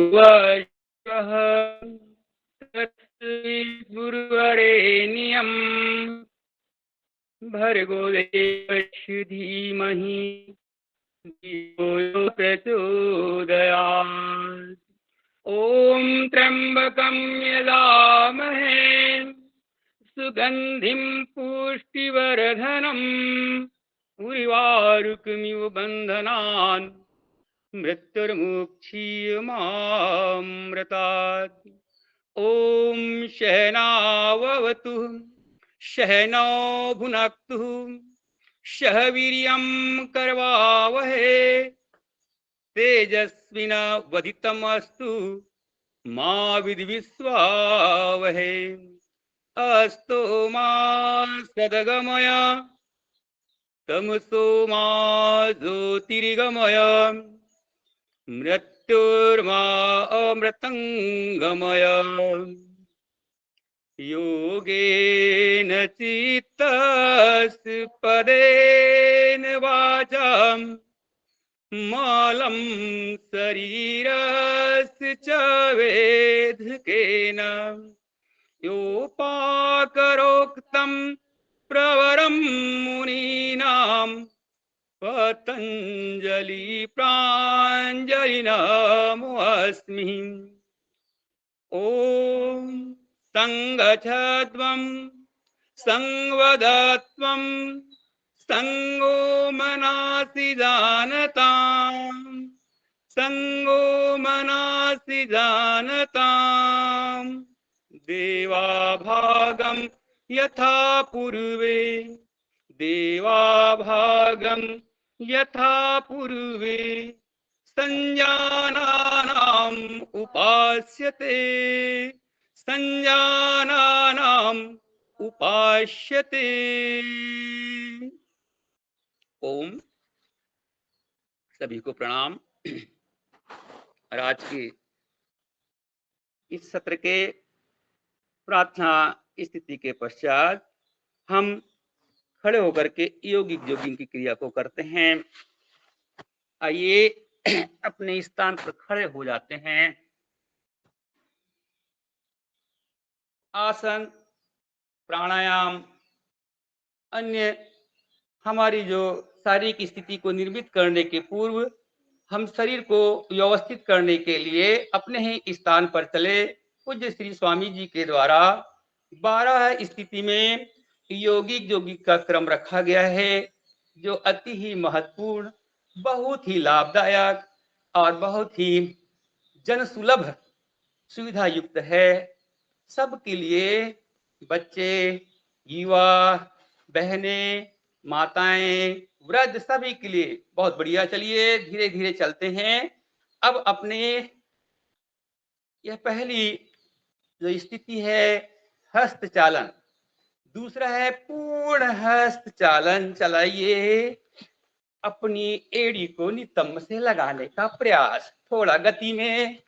वः गुरुवरेण्यं भर्गो देवस्य धीमहि धियो यो प्रचोदयात्। ॐ त्र्यम्बकं यजामहे सुगन्धिं पुष्टिवर्धनम् उर्वारुकमिव बन्धनान् मृत्युर्मुक्षीयमामृतात्। ॐ सहनाववतु सहनौ भुनक्तु सह वीर्यं करवावहे तेजस्विनावधीतमस्तु मा विद्विषावहे। अस्तु मा सद्गमय तमसो मा ज्योतिर्गमय मृत्युर्मा अमृतंगमय। योगेन चित्तस्य पदेन वाचां मलं शरीरस्य च वेधकेन योपाकरोक्तं प्रवरं मुनीनां पतञ्जलि प्राञ्जलिनमोऽस्मि। ॐ संगच्छध्वं संवदत्वं संगो मनासि जानतां संगो मनासि जानतां देवाभागं यथा पूर्वे देवाभागं यथा पूर्वे संजानानाम् उपास्यते संजानानाम् उपास्यते। ओम सभी को प्रणाम। और आज के इस सत्र के प्रार्थना स्थिति के पश्चात हम खड़े होकर के योगिक जोगिंग की क्रिया को करते हैं। आइए अपने स्थान पर खड़े हो जाते हैं। आसन प्राणायाम अन्य हमारी जो शारीरिक स्थिति को निर्मित करने के पूर्व हम शरीर को व्यवस्थित करने के लिए अपने ही स्थान पर चले। पूज्य श्री स्वामी जी के द्वारा 12 स्थिति में योगिक जोगिक का क्रम रखा गया है, जो अति ही महत्वपूर्ण, बहुत ही लाभदायक और बहुत ही जनसुलभ सुविधा युक्त है। सबके लिए, बच्चे, युवा, बहनें, माताएं, वृद्ध, सभी के लिए बहुत बढ़िया। चलिए धीरे धीरे चलते हैं। अब अपने यह पहली जो स्थिति है हस्त चालन, दूसरा है पूर्ण हस्त चालन। चलाइए अपनी एड़ी को नितंब से लगाने का प्रयास, थोड़ा गति में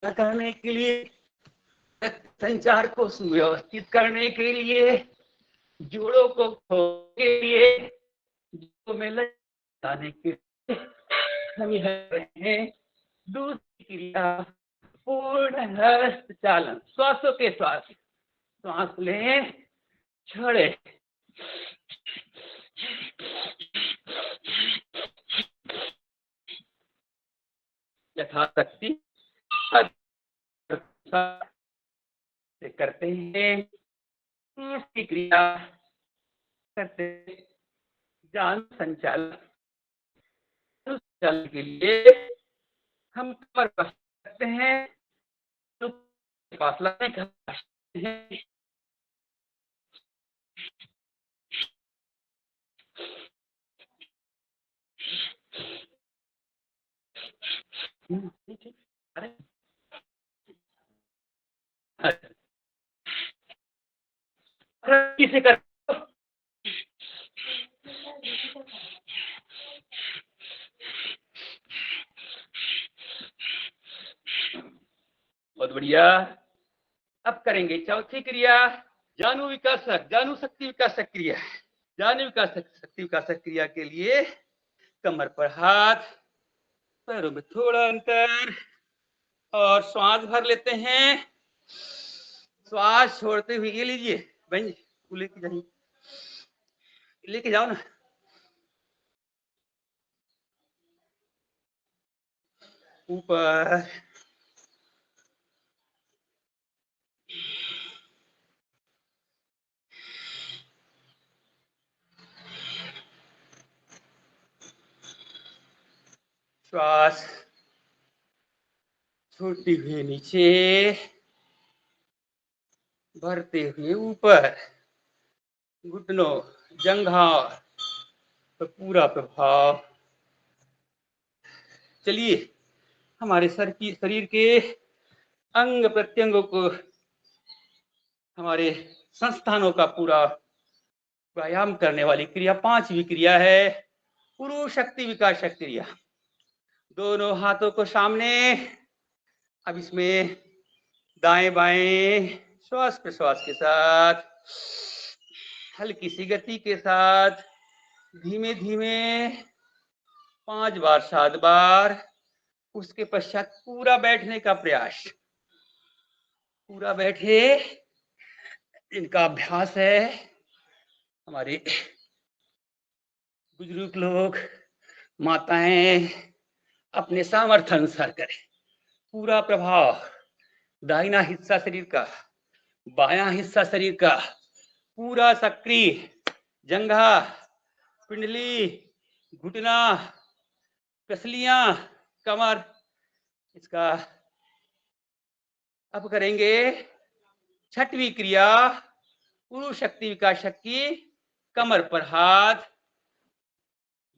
करने के लिए, संचार को सुव्यवस्थित करने के लिए, जोड़ों को खोलने के लिए, जोड़ों में लगाने के लिए हम यह रहे हैं। दूसरी क्रिया पूर्ण हस्त चालन, श्वासों के श्वास, श्वास लें, छोड़े, यथाशक्ति से करते हैं। तीसरी क्रिया करते जान संचालन के लिए हम कमर कस सकते हैं, फासला नहीं कर सकते हैं। अरे किसे कर बहुत बढ़िया। अब करेंगे चौथी क्रिया, जानु विकासक, जानु शक्ति विकासक क्रिया। जानु विकासक शक्ति विकासक क्रिया के लिए कमर पर हाथ, पैरों में थोड़ा अंतर और श्वास भर लेते हैं। श्वास छोड़ते हुए ये लीजिए बहन, लेके जाइए, लेके जाओ ना। ऊपर, श्वास छोड़ते हुए नीचे, भरते हुए ऊपर, घुटनों, जंघों पर पूरा प्रभाव। चलिए हमारे शरीर के अंग प्रत्यंगों को, हमारे संस्थानों का पूरा व्यायाम करने वाली क्रिया, 5वीं क्रिया है पुरुष शक्ति विकास क्रिया। दोनों हाथों को सामने, अब इसमें दाएं बाएं श्वास प्रश्वास के साथ, हल्की सी गति के साथ, धीमे धीमे 5 बार 7 बार। उसके पश्चात पूरा बैठने का प्रयास, पूरा बैठे। इनका अभ्यास है। हमारे बुजुर्ग लोग, माताएं अपने सामर्थ्य अनुसार करें। पूरा प्रभाव, दाहिना हिस्सा शरीर का, बायां हिस्सा शरीर का पूरा सक्रिय, जंघा, पिंडली, घुटना, कसलियां, कमर। इसका अब करेंगे 6वीं क्रिया पुरुष शक्ति विकास की। कमर पर हाथ,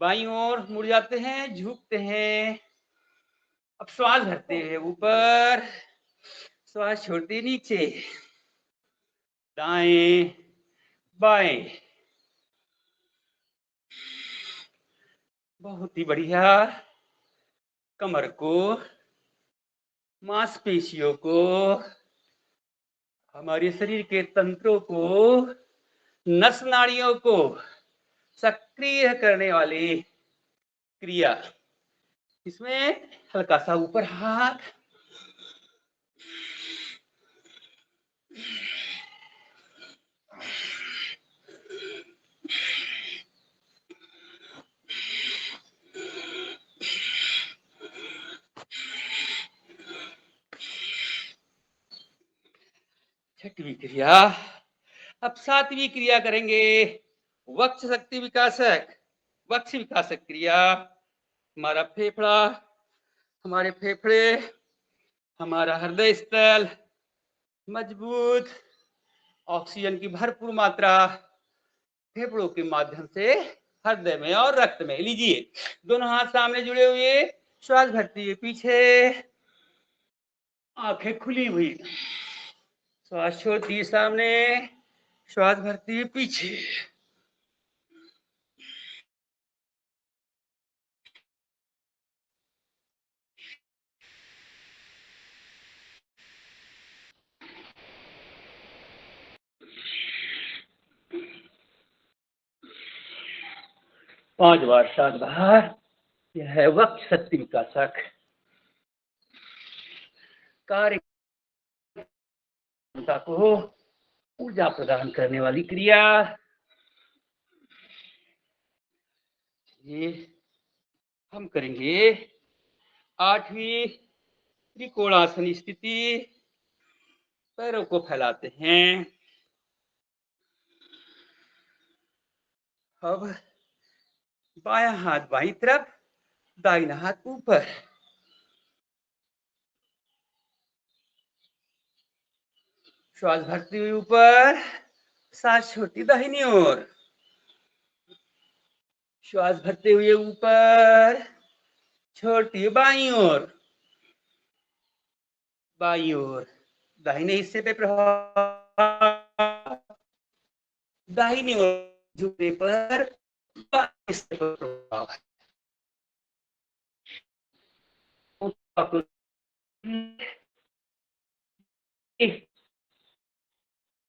बाईं ओर मुड़ जाते हैं, झुकते हैं। अब श्वास भरते हैं ऊपर, श्वास छोड़ते नीचे, दाएं बाएं। बहुत ही बढ़िया। कमर को, मांसपेशियों को, हमारे शरीर के तंत्रों को, नस नाड़ियों को सक्रिय करने वाली क्रिया। इसमें हल्का सा ऊपर हाथ, छठवीं क्रिया। अब 7वीं क्रिया करेंगे वक्ष शक्ति विकासक, वक्ष विकासक क्रिया। हमारा फेफड़ा, हमारे फेफड़े, हमारा हृदय स्थल मजबूत, ऑक्सीजन की भरपूर मात्रा फेफड़ों के माध्यम से हृदय में और रक्त में। लीजिए दोनों हाथ सामने जुड़े हुए, श्वास भरती है पीछे, आंखें खुली हुई, श्वास छोड़ती है सामने, श्वास भरती है पीछे। पांच बार 7 बार। यह है वक्ष शक्ति विकासक। कार्य क्षमता को ऊर्जा प्रदान करने वाली क्रिया। ये हम करेंगे 8वीं त्रिकोणासन स्थिति। पैरों को फैलाते हैं। अब बायां हाथ बाईं तरफ, दाहिना हाथ ऊपर, श्वास भरती हुई ऊपर, सांस छोड़ती दाहिनी ओर, श्वास भरते हुए ऊपर, छोड़ती बाईं ओर, बाईं ओर। दाहिने हिस्से पे प्रभाव, दाहिनी ओर झुकने पर बाएं हिस्से पर प्रभाव।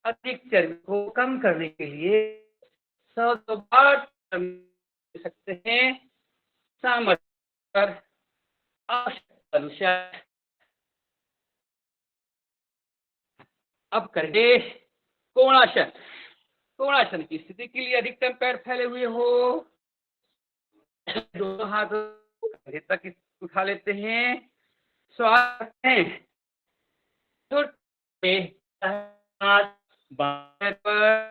अधिक चर्बी को कम करने के लिए 100 बार सकते हैं। सामर्थ्य आवश्यकता अनुसार अब करेंगे कोणासन। कोणासन की स्थिति के लिए अधिकतम पैर फैले हुए हो, दोनों हाथ कंधे तक उठा लेते हैं, श्वास है हाथ बाएं पर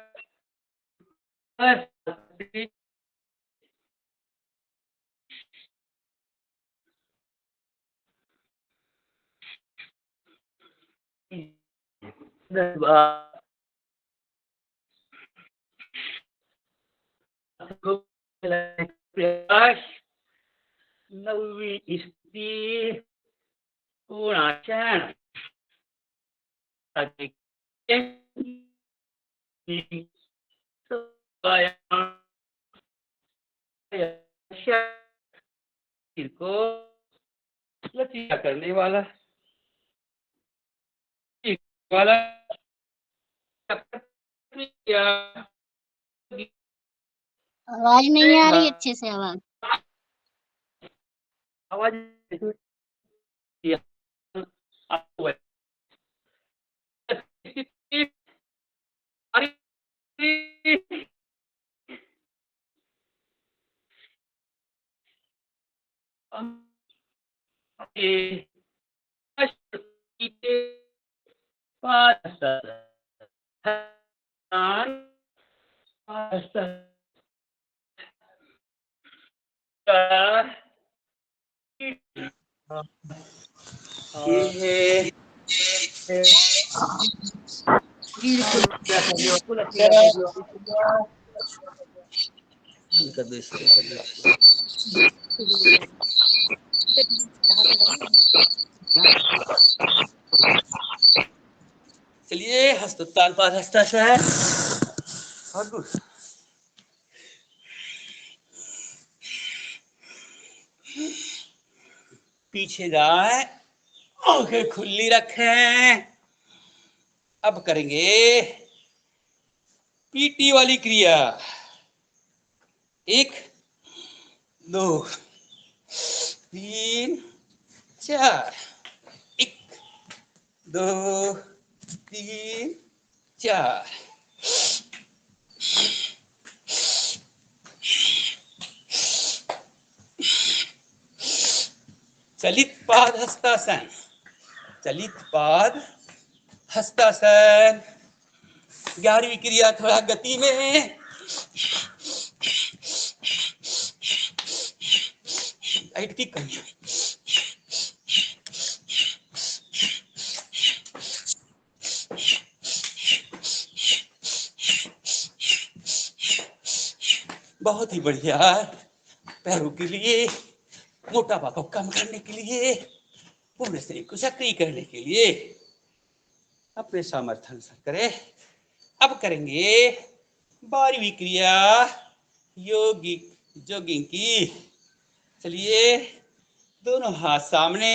नवी स्थिति कोणासन। शरीर को लचीला करने वाला वाला आवाज नहीं आ रही अच्छे से आवाज। आवाज चलिए हस्तोत्तान पाद हस्तासन और पीछे जाए, आंखें खुली रखें। अब करेंगे पीटी वाली क्रिया। 1 2 3 4। 1 2 3 4। चलित पाद हस्तासन। चलित पाद हस्तासन 11वीं क्रिया थोड़ा गति में। लाइट की कमी। बहुत ही बढ़िया। पैरों के लिए मोटापा को कम करने के लिए, पूर्ण शरीर को सक्रिय करने के लिए अपने सामर्थ्य अनुसार करें। अब करेंगे 12वीं क्रिया योगिक जॉगिंग की। चलिए दोनों हाथ सामने,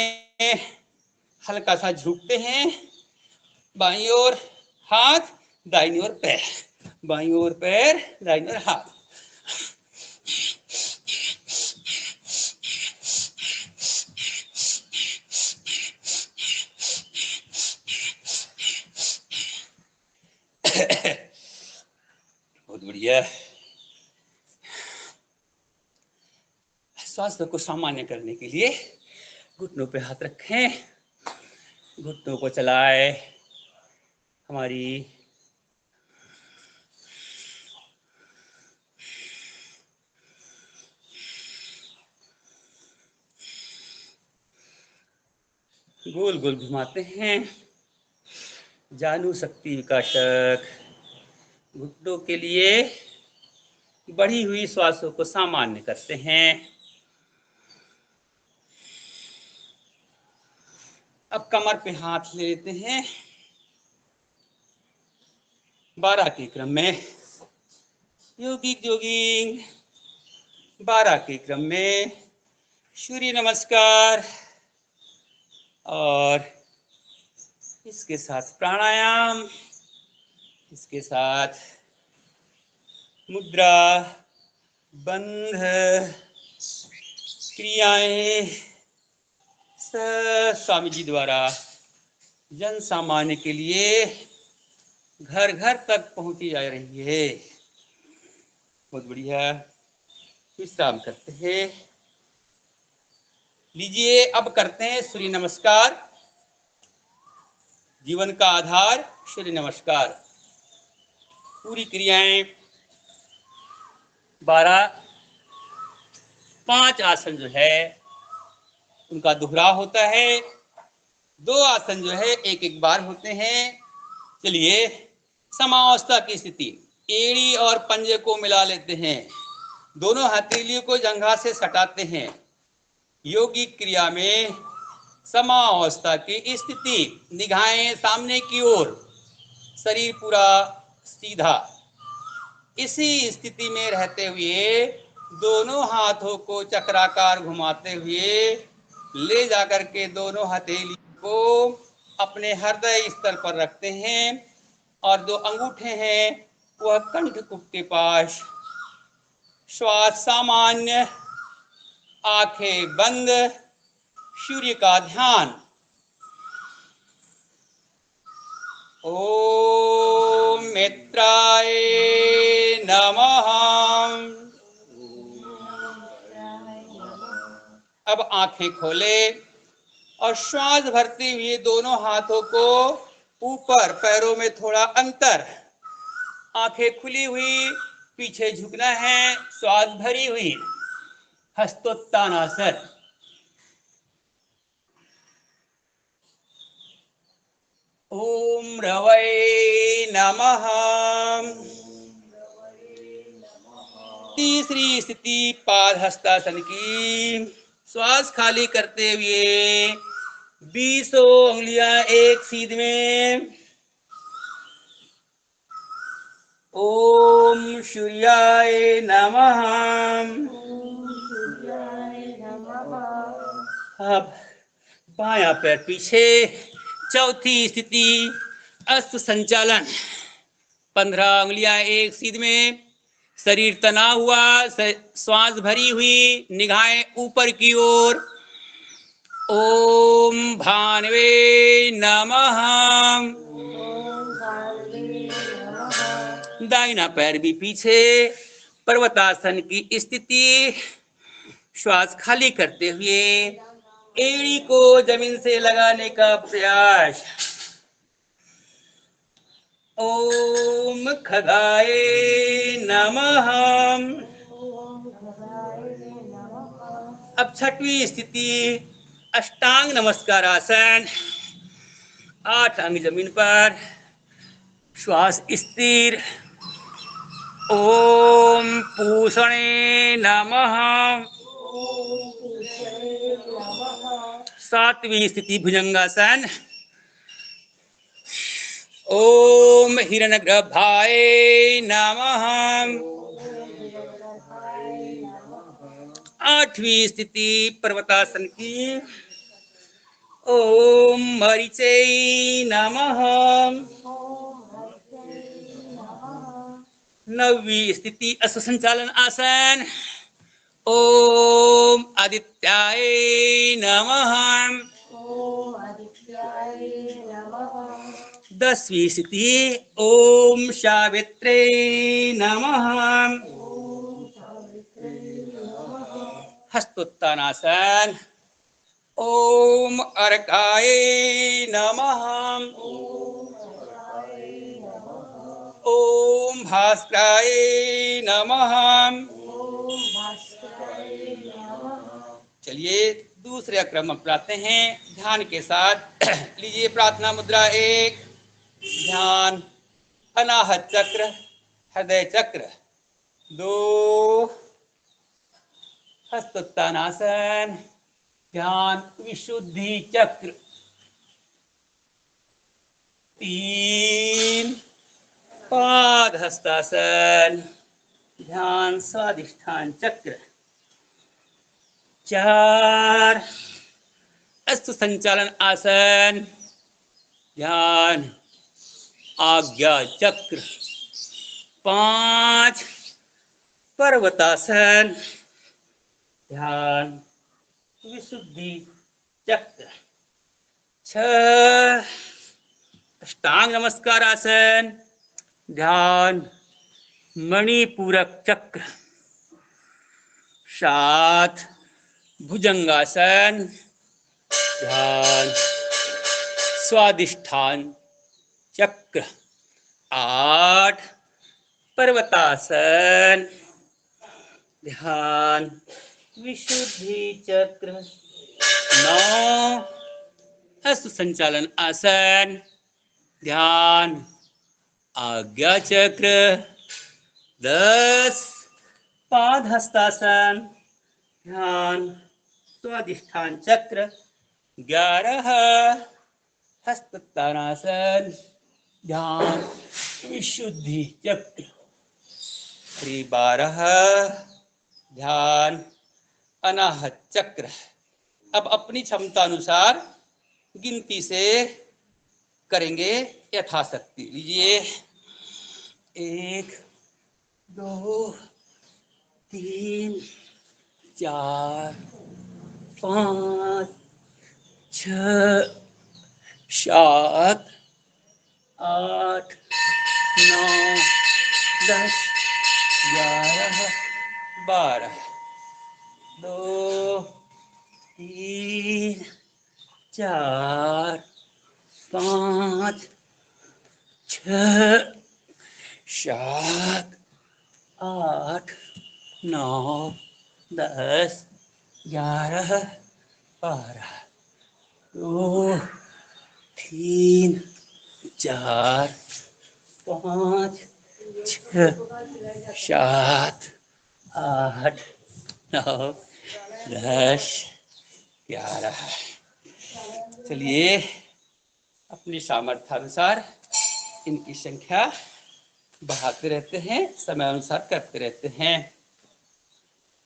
हल्का सा झुकते हैं। बाईं ओर हाथ, दाईं ओर पैर, बाईं ओर पैर, दाईं ओर हाथ। बहुत बढ़िया। स्वास्थ्य को सामान्य करने के लिए घुटनों पे हाथ रखें, घुटनों को चलाए। हमारी गोल गोल घुमाते हैं। जानू शक्ति विकासक घुटनों के लिए बढ़ी हुई श्वासों को सामान्य करते हैं। अब कमर पे हाथ ले लेते हैं। 12 के क्रम में योगिक जॉगिंग, 12 के क्रम में सूर्य नमस्कार और इसके साथ प्राणायाम, इसके साथ मुद्रा बंध क्रियाएं स्वामी जी द्वारा जन सामान्य के लिए घर घर तक पहुंची जा रही है। बहुत बढ़िया। विश्राम करते हैं। लीजिए अब करते हैं सूर्य नमस्कार। जीवन का आधार सूर्य नमस्कार। पूरी क्रियाएं 12 5 आसन जो है उनका दोहराव होता है। 2 आसन जो है एक एक बार होते हैं। चलिए समावस्था की स्थिति, एड़ी और पंजे को मिला लेते हैं, दोनों हथेलियों को जंघा से सटाते हैं। योगिक क्रिया में समावस्था की स्थिति, निगाहें सामने की ओर, शरीर पूरा सीधा। इसी स्थिति में रहते हुए दोनों हाथों को चक्राकार घुमाते हुए ले जाकर के दोनों हथेली को अपने हृदय स्तर पर रखते हैं और 2 अंगूठे हैं वह कंठकुप के पास। श्वास सामान्य, आंखें बंद, सूर्य का ध्यान। ओम मित्राय नमः। अब आंखें खोले और श्वास भरते हुए दोनों हाथों को ऊपर, पैरों में थोड़ा अंतर, आंखें खुली हुई, पीछे झुकना है, श्वास भरी हुई, हस्तोत्तानासन। ओम रवै नमः। तीसरी स्थिति पाद हस्तासन की। श्वास खाली करते हुए 20 उंगलियां एक सीध में। ओम सूर्याय नमः। अब बायां पैर पीछे। चौथी स्थिति अस्त संचालन। 15 उंगलियां एक सीध में, शरीर तना हुआ, श्वास भरी हुई, निगाहें ऊपर की ओर। ओम भानवे नमः। दाहिना पैर भी पीछे, पर्वतासन की स्थिति। श्वास खाली करते हुए एड़ी को जमीन से लगाने का प्रयास। ओम खगाय नमः। अब छठवीं स्थिति अष्टांग नमस्कार आसन। 8 अंग जमीन पर, श्वास स्थिर। ओम पूषणे नमः। 7वीं स्थिति भुजंगासन। ओम हिरण्यगर्भाय नमः। 8वीं स्थिति पर्वतासन की। ओम मरीचे नमः। 9वीं स्थिति अश्व संचालन आसन। ओम आदित्याय नमः। 10वीं स्थिति ओम सावित्रे नमः। हस्तोत्तानासन। ओम अर्काय नमः। ओम भास्कराय नमः। चलिए दूसरे क्रम अपनाते हैं ध्यान के साथ। लीजिए प्रार्थना मुद्रा 1, ध्यान अनाहत चक्र, हृदय चक्र। 2, हस्तोत्तानासन, ध्यान विशुद्धि चक्र। 3, पाद हस्तासन, ध्यान स्वाधिष्ठान चक्र। 4, अश्व संचालन आसन, ध्यान आज्ञा चक्र। 5, पर्वतासन, ध्यान विशुद्धि चक्र। 6 अष्टांग नमस्कार आसन, ध्यान मणिपूरक चक्र। 7 भुजंगासन, ध्यान स्वादिष्ठान चक्र। 8 पर्वतासन, ध्यान विशुद्धि चक्र। 9 हस्त संचालन आसन, ध्यान आज्ञा चक्र। 10 पाद हस्तासन, ध्यान स्वादिष्ठान चक्र। 11 हस्तताड़ासन, ध्यान विशुद्धि चक्र। 12 ध्यान अनाहत चक्र। अब अपनी क्षमता अनुसार गिनती से करेंगे यथाशक्ति। लीजिए, 1 2 3 4 5 6 7 8 9 10 11 12 2 3 4 5 6 7 8 9 10 11 12 2 3 4 5 6 7 8 9 10 11। चलिए, अपनी सामर्थ्यानुसार इनकी संख्या बढ़ाते रहते हैं, समय अनुसार करते रहते हैं।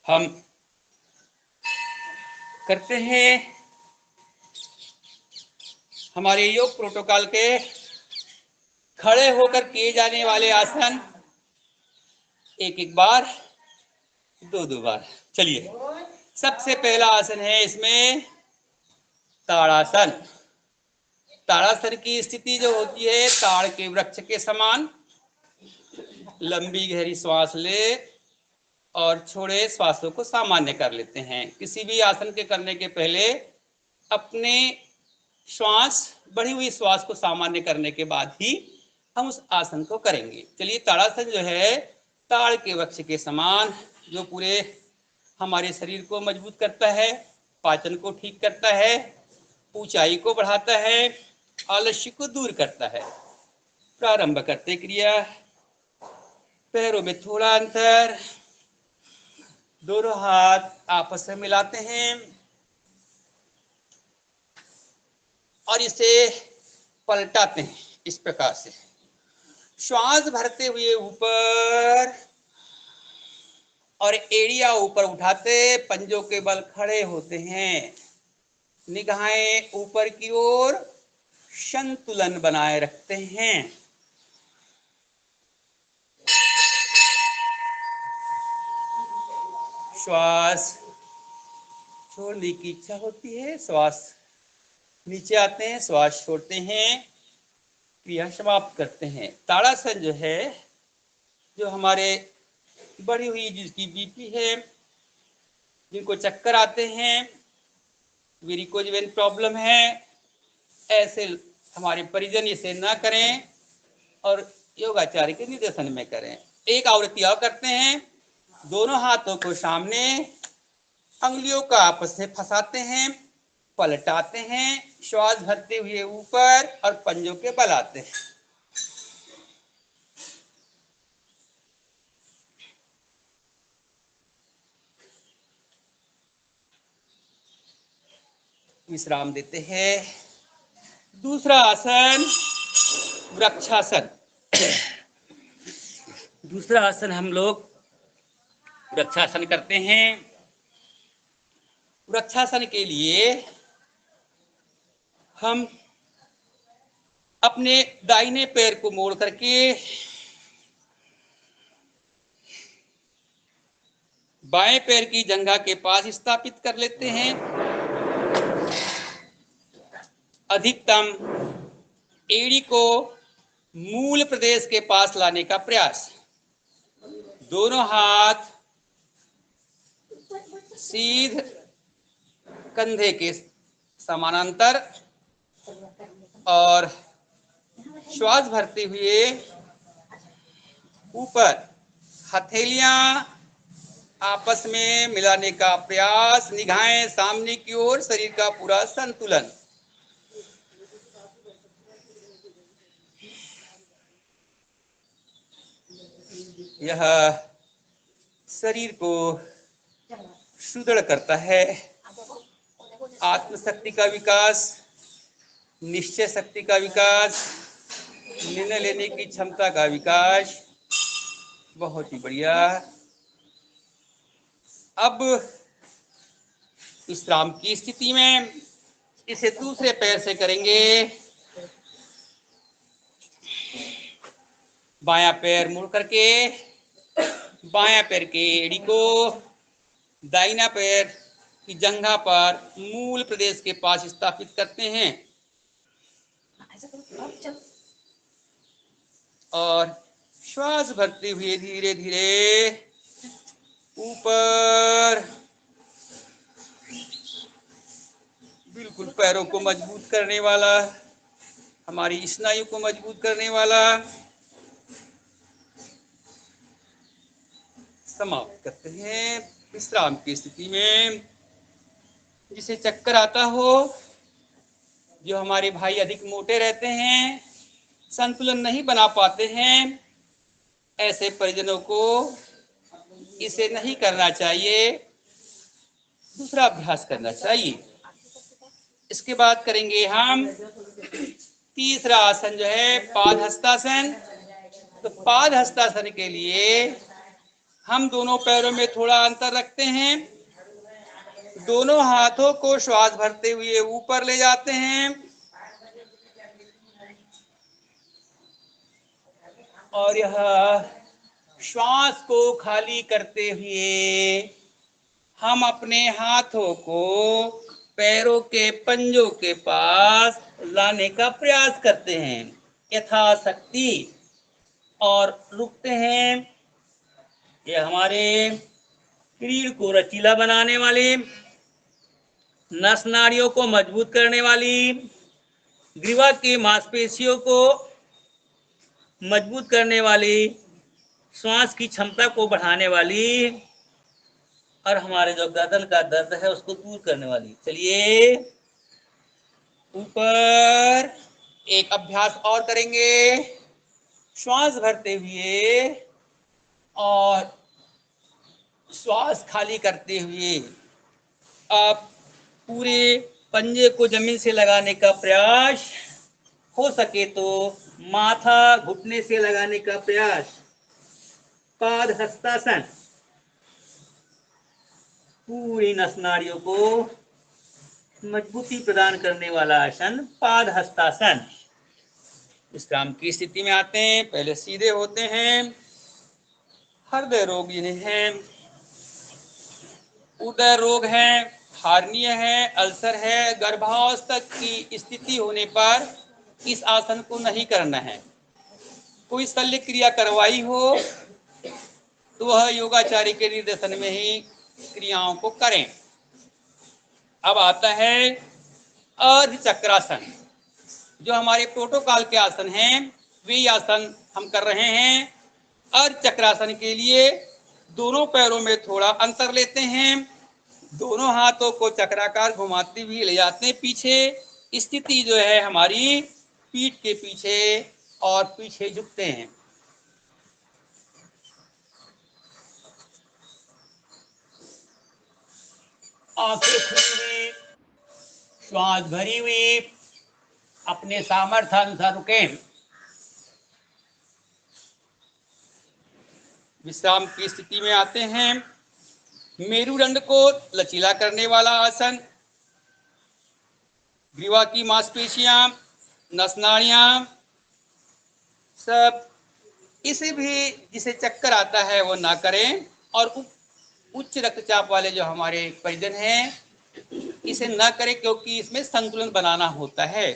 हम करते हैं हमारे योग प्रोटोकॉल के खड़े होकर किए जाने वाले आसन, एक बार, दो बार। चलिए, सबसे पहला आसन है इसमें ताड़ासन। ताड़ासन की स्थिति जो होती है, ताड़ के वृक्ष के समान। लंबी गहरी श्वास ले और छोड़े, श्वासों को सामान्य कर लेते हैं। किसी भी आसन के करने के पहले अपने श्वास, बढ़ी हुई श्वास को सामान्य करने के बाद ही हम उस आसन को करेंगे। चलिए, ताड़ासन जो है ताड़ के वृक्ष के समान, जो पूरे हमारे शरीर को मजबूत करता है, पाचन को ठीक करता है, ऊंचाई को बढ़ाता है, आलस्य को दूर करता है। प्रारंभ करते क्रिया। पैरों में थोड़ा अंतर, दोनों हाथ आपस में मिलाते हैं और इसे पलटाते हैं इस प्रकार से। श्वास भरते हुए ऊपर और एड़िया ऊपर उठाते, पंजों के बल खड़े होते हैं। निगाहें ऊपर की ओर संतुलन बनाए रखते हैं। श्वास छोड़ने की इच्छा होती है, श्वास नीचे आते हैं, श्वास छोड़ते हैं, क्रिया समाप्त करते हैं। ताड़ासन जो है, जो हमारे बढ़ी हुई जिसकी बीपी है, जिनको चक्कर आते हैं, वेरिकोज वेन प्रॉब्लम है, ऐसे हमारे परिजन इसे ना करें और योगाचार्य के निर्देशन में करें। एक आवृत्ति और करते हैं। दोनों हाथों को सामने, अंगुलियों का आपस में फंसाते हैं, पलटाते हैं, श्वास भरते हुए ऊपर और पंजों के बल आते हैं। विश्राम देते हैं। दूसरा आसन वृक्षासन। दूसरा आसन हम लोग वृक्षासन करते हैं। वृक्षासन के लिए हम अपने दाहिने पैर को मोड़ करके बाएं पैर की जंघा के पास स्थापित कर लेते हैं। अधिकतम एड़ी को मूल प्रदेश के पास लाने का प्रयास। दोनों हाथ सीध कंधे के समानांतर और श्वास भरते हुए ऊपर हथेलियां आपस में मिलाने का प्रयास। निगाहें सामने की ओर, शरीर का पूरा संतुलन। यह शरीर को सुदृढ़ करता है। आत्मशक्ति का विकास, निश्चय शक्ति का विकास, निर्णय लेने की क्षमता का विकास। बहुत ही बढ़िया। अब विश्राम की स्थिति में इसे दूसरे पैर से करेंगे। बायां पैर मुड़ करके बायां पैर के एड़ी को दाहिना पैर की जंघा पर मूल प्रदेश के पास स्थापित करते हैं और श्वास भरते हुए धीरे धीरे ऊपर बिल्कुल पैरों को मजबूत करने वाला, हमारी स्नायु को मजबूत करने वाला समाप्त करते हैं। विश्राम की स्थिति में जिसे चक्कर आता हो, जो हमारे भाई अधिक मोटे रहते हैं, संतुलन नहीं बना पाते हैं, ऐसे परिजनों को इसे नहीं करना चाहिए, दूसरा अभ्यास करना चाहिए। इसके बाद करेंगे हम तीसरा आसन जो है पाद हस्तासन। तो पाद हस्तासन के लिए हम दोनों पैरों में थोड़ा अंतर रखते हैं, दोनों हाथों को श्वास भरते हुए ऊपर ले जाते हैं और यह श्वास को खाली करते हुए हम अपने हाथों को पैरों के पंजों के पास लाने का प्रयास करते हैं यथाशक्ति और रुकते हैं। ये हमारे शरीर को रचीला बनाने वाली, नस नाड़ियों को मजबूत करने वाली, ग्रीवा की मांसपेशियों को मजबूत करने वाली, श्वास की क्षमता को बढ़ाने वाली और हमारे जो गर्दन का दर्द है उसको दूर करने वाली। चलिए ऊपर एक अभ्यास और करेंगे, श्वास भरते हुए और श्वास खाली करते हुए आप पूरे पंजे को जमीन से लगाने का प्रयास, हो सके तो माथा घुटने से लगाने का प्रयास। पाद हस्तासन, पूरी नस नाड़ियों को मजबूती प्रदान करने वाला आसन पाद हस्तासन। विश्राम की स्थिति में आते हैं, पहले सीधे होते हैं। हृदय रोग जिन्हें हैं, उदर रोग है, हार्निय है, अल्सर है, गर्भावस्था की स्थिति होने पर इस आसन को नहीं करना है। कोई शल्य क्रिया करवाई हो तो वह योगाचार्य के निर्देशन में ही क्रियाओं को करें। अब आता है अर्ध चक्रासन। जो हमारे प्रोटोकॉल के आसन हैं वे आसन हम कर रहे हैं। अर्ध चक्रासन के लिए दोनों पैरों में थोड़ा अंतर लेते हैं, दोनों हाथों को चक्राकार घुमाते हुए ले जाते हैं पीछे। स्थिति जो है हमारी पीठ के पीछे और पीछे झुकते हैं। आंखें खुली हुई, श्वास भरी हुई, अपने सामर्थ्य अनुसार रुकें। विश्राम की स्थिति में आते हैं। मेरुदंड को लचीला करने वाला आसन, ग्रीवा की मांसपेशियां, नस नाड़ियां सब, इसे भी जिसे चक्कर आता है वो ना करें। और उच्च रक्तचाप वाले जो हमारे परिजन हैं इसे न करें, क्योंकि इसमें संतुलन बनाना होता है।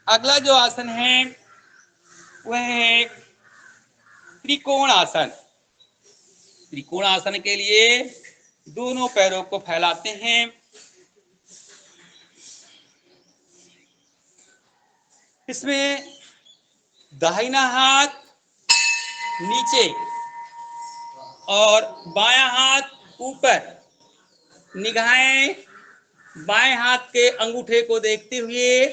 अगला जो आसन है वह है त्रिकोण आसन। त्रिकोण आसन के लिए दोनों पैरों को फैलाते हैं, इसमें दाहिना हाथ नीचे और बायां हाथ ऊपर, निगाहें बाएं हाथ के अंगूठे को देखते हुए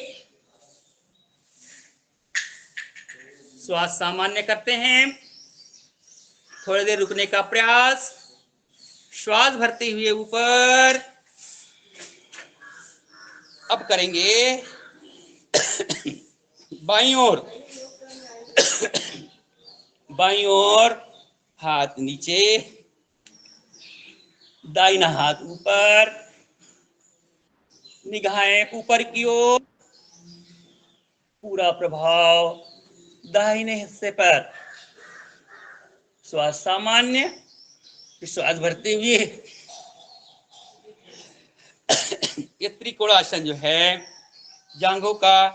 श्वास सामान्य करते हैं। थोड़ी देर रुकने का प्रयास, श्वास भरते हुए ऊपर। अब करेंगे बाईं ओर, बाईं ओर हाथ नीचे, दाहिना हाथ ऊपर, निगाहें ऊपर की ओर, पूरा प्रभाव दाहिने हिस्से पर। श्वास सामान्य, श्वास भरते हुए। ये त्रिकोण आसन जो है जांघों का,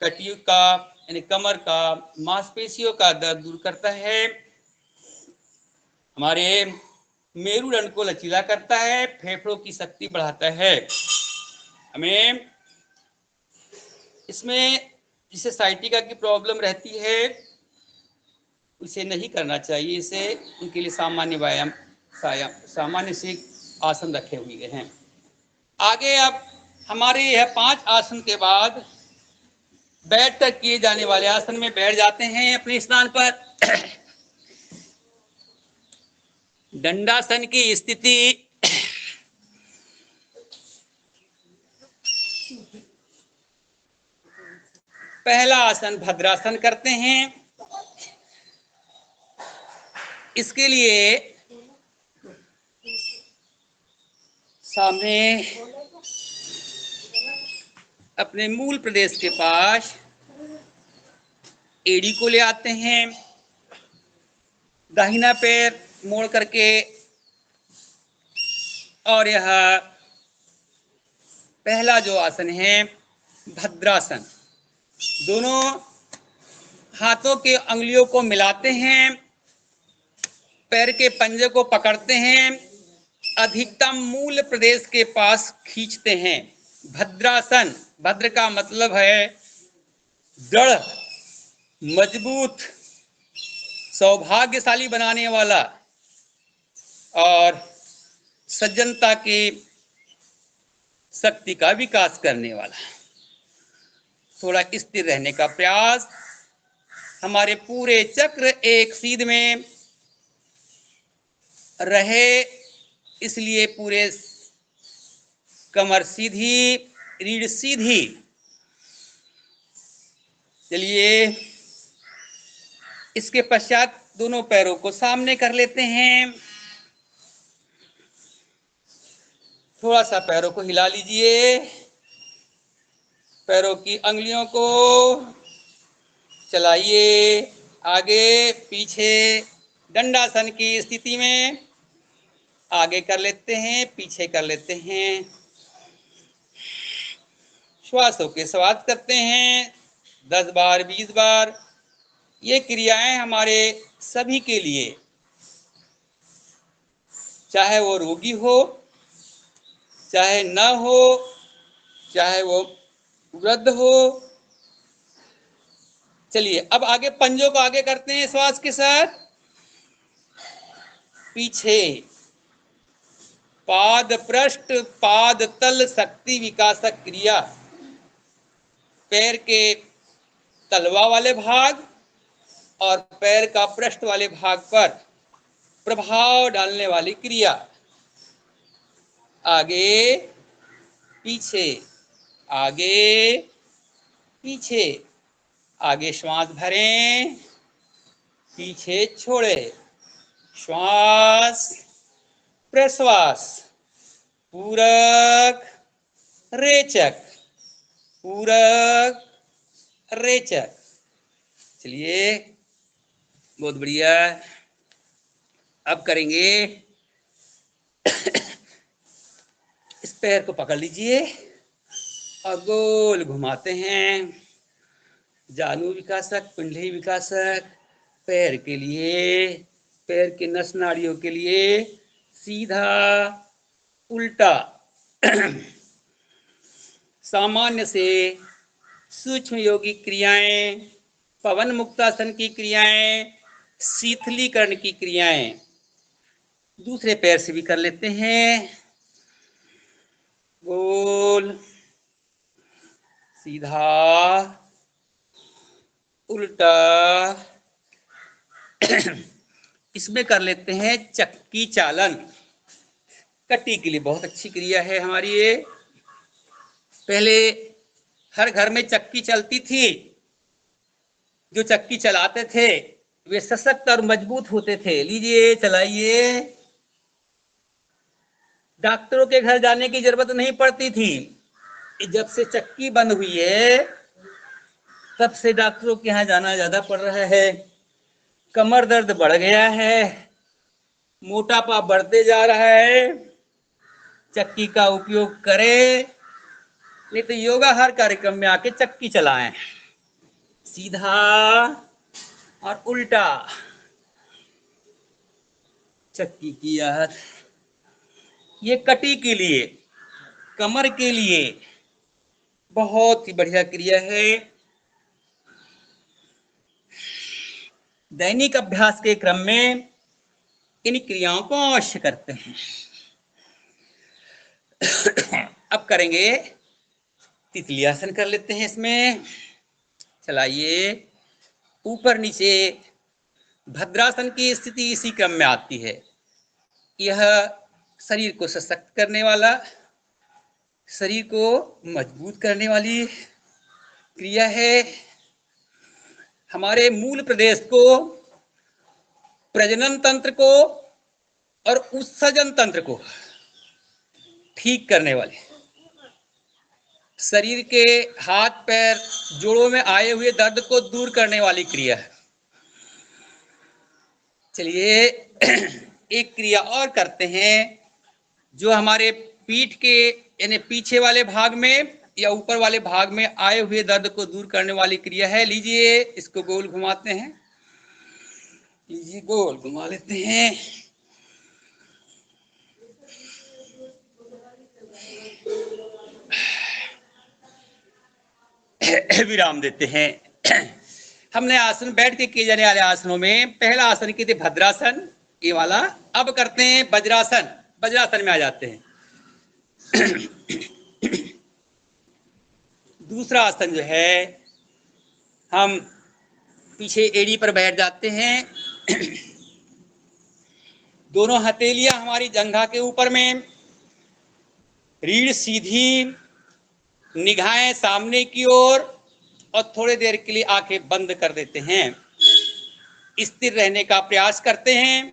कटियों का यानी कमर का, मांसपेशियों का दर्द दूर करता है, हमारे मेरुदंड को लचीला करता है, फेफड़ों की शक्ति बढ़ाता है। हमें इसमें जिसे साइटिका की प्रॉब्लम रहती है उसे नहीं करना चाहिए, इसे उनके लिए सामान्य व्यायाम सामान्य से आसन रखे हुए हैं। आगे अब हमारे यह 5 आसन के बाद बैठ कर किए जाने वाले आसन में बैठ जाते हैं अपने स्थान पर। दंडासन की स्थिति, पहला आसन भद्रासन करते हैं। इसके लिए सामने अपने मूल प्रदेश के पास एड़ी को ले आते हैं, दाहिना पैर मोड़ करके, और यह पहला जो आसन है भद्रासन। दोनों हाथों के अंगुलियों को मिलाते हैं, पैर के पंजे को पकड़ते हैं, अधिकतम मूल प्रदेश के पास खींचते हैं। भद्रासन, भद्र का मतलब है दृढ़, मजबूत, सौभाग्यशाली बनाने वाला और सज्जनता की शक्ति का विकास करने वाला। थोड़ा स्थिर रहने का प्रयास, हमारे पूरे चक्र एक सीध में रहे, इसलिए पूरे कमर सीधी, रीढ़ सीधी। चलिए इसके पश्चात दोनों पैरों को सामने कर लेते हैं, थोड़ा सा पैरों को हिला लीजिए, पैरों की अंगुलियों को चलाइए आगे पीछे, दंडासन की स्थिति में आगे कर लेते हैं, पीछे कर लेते हैं, श्वासों के स्वाद करते हैं 10 बार 20 बार। ये क्रियाएं हमारे सभी के लिए, चाहे वो रोगी हो, चाहे न हो, चाहे वो वृद्ध हो। चलिए अब आगे पंजों को आगे करते हैं श्वास के साथ, पीछे पाद पृष्ठ पाद तल शक्ति विकासक क्रिया, पैर के तलवा वाले भाग और पैर का पृष्ठ वाले भाग पर प्रभाव डालने वाली क्रिया। आगे पीछे, आगे पीछे, आगे श्वास भरें, पीछे छोड़े, श्वास प्रश्वास, पूरक रेचक, पूरक रेचक। चलिए बहुत बढ़िया। अब करेंगे इस पैर को पकड़ लीजिए और गोल घुमाते हैं। जानु विकासक, पिंडली विकासक, पैर के लिए, पैर के नस नाड़ियों के लिए सीधा उल्टा सामान्य से सूक्ष्म योगिक क्रियाएं, पवन मुक्तासन की क्रियाएं, शीतलीकरण की क्रियाएं दूसरे पैर से भी कर लेते हैं। गोल, सीधा, उल्टा। इसमें कर लेते हैं चक्की चालन। कटी के लिए बहुत अच्छी क्रिया है हमारी ये। पहले हर घर में चक्की चलती थी। जो चक्की चलाते थे वे सशक्त और मजबूत होते थे। लीजिए, चलाइए। डॉक्टरों के घर जाने की जरूरत नहीं पड़ती थी। जब से चक्की बंद हुई है तब से डॉक्टरों के यहाँ जाना ज्यादा पड़ रहा है। कमर दर्द बढ़ गया है, मोटापा बढ़ते जा रहा है। चक्की का उपयोग करें, नहीं तो योगा हर कार्यक्रम में आके चक्की चलाएं। सीधा और उल्टा। चक्की की याद। ये कटी के लिए, कमर के लिए बहुत ही बढ़िया क्रिया है। दैनिक अभ्यास के क्रम में इन क्रियाओं को अवश्य करते हैं। अब करेंगे तितली आसन, कर लेते हैं इसमें। चलाइए। ऊपर नीचे भद्रासन की स्थिति इसी क्रम में आती है। यह शरीर को सशक्त करने वाला, शरीर को मजबूत करने वाली क्रिया है। हमारे मूल प्रदेश को, प्रजनन तंत्र को और उत्सर्जन तंत्र को ठीक करने वाले, शरीर के हाथ पैर जोड़ों में आए हुए दर्द को दूर करने वाली क्रिया है। चलिए एक क्रिया और करते हैं जो हमारे पीठ के यानी पीछे वाले भाग में या ऊपर वाले भाग में आए हुए दर्द को दूर करने वाली क्रिया है। लीजिए, इसको गोल घुमाते हैं। लीजिए, गोल घुमा लेते हैं। विराम देते हैं। हमने आसन बैठ के किए जाने वाले आसनों में पहला आसन किए थे भद्रासन, ये वाला। अब करते हैं वज्रासन। वज्रासन में आ जाते हैं। दूसरा आसन जो है, हम पीछे एड़ी पर बैठ जाते हैं। दोनों हथेलियां हमारी जंघा के ऊपर में, रीढ़ सीधी, निगाहें सामने की ओर और थोड़ी देर के लिए आंखें बंद कर देते हैं। स्थिर रहने का प्रयास करते हैं।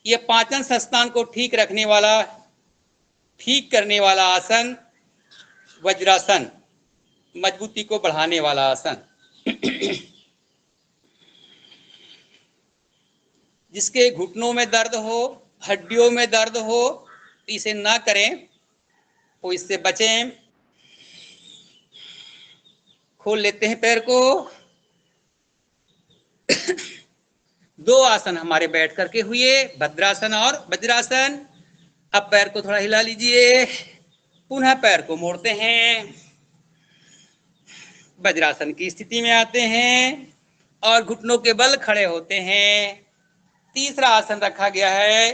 यह पाचन संस्थान को ठीक रखने वाला, ठीक करने वाला आसन वज्रासन, मजबूती को बढ़ाने वाला आसन। जिसके घुटनों में दर्द हो, हड्डियों में दर्द हो, इसे ना करें, वो इससे बचें। खोल लेते हैं पैर को। दो आसन हमारे बैठ करके हुए, भद्रासन और वज्रासन। अब पैर को थोड़ा हिला लीजिए, पुनः पैर को मोड़ते हैं, वज्रासन की स्थिति में आते हैं और घुटनों के बल खड़े होते हैं। तीसरा आसन रखा गया है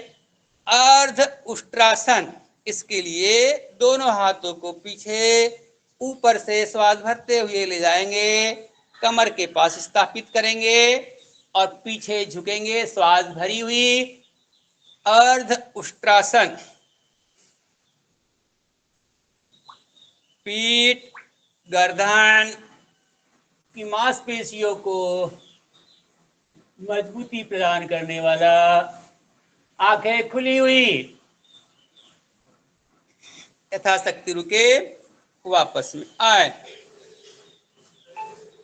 अर्ध उष्ट्रासन। इसके लिए दोनों हाथों को पीछे ऊपर से श्वास भरते हुए ले जाएंगे, कमर के पास स्थापित करेंगे और पीछे झुकेंगे, श्वास भरी हुई अर्ध उष्ट्रासन। पीठ, गर्दन की मांसपेशियों को मजबूती प्रदान करने वाला। आंखें खुली हुई, यथाशक्ति रुके, वापस में आए।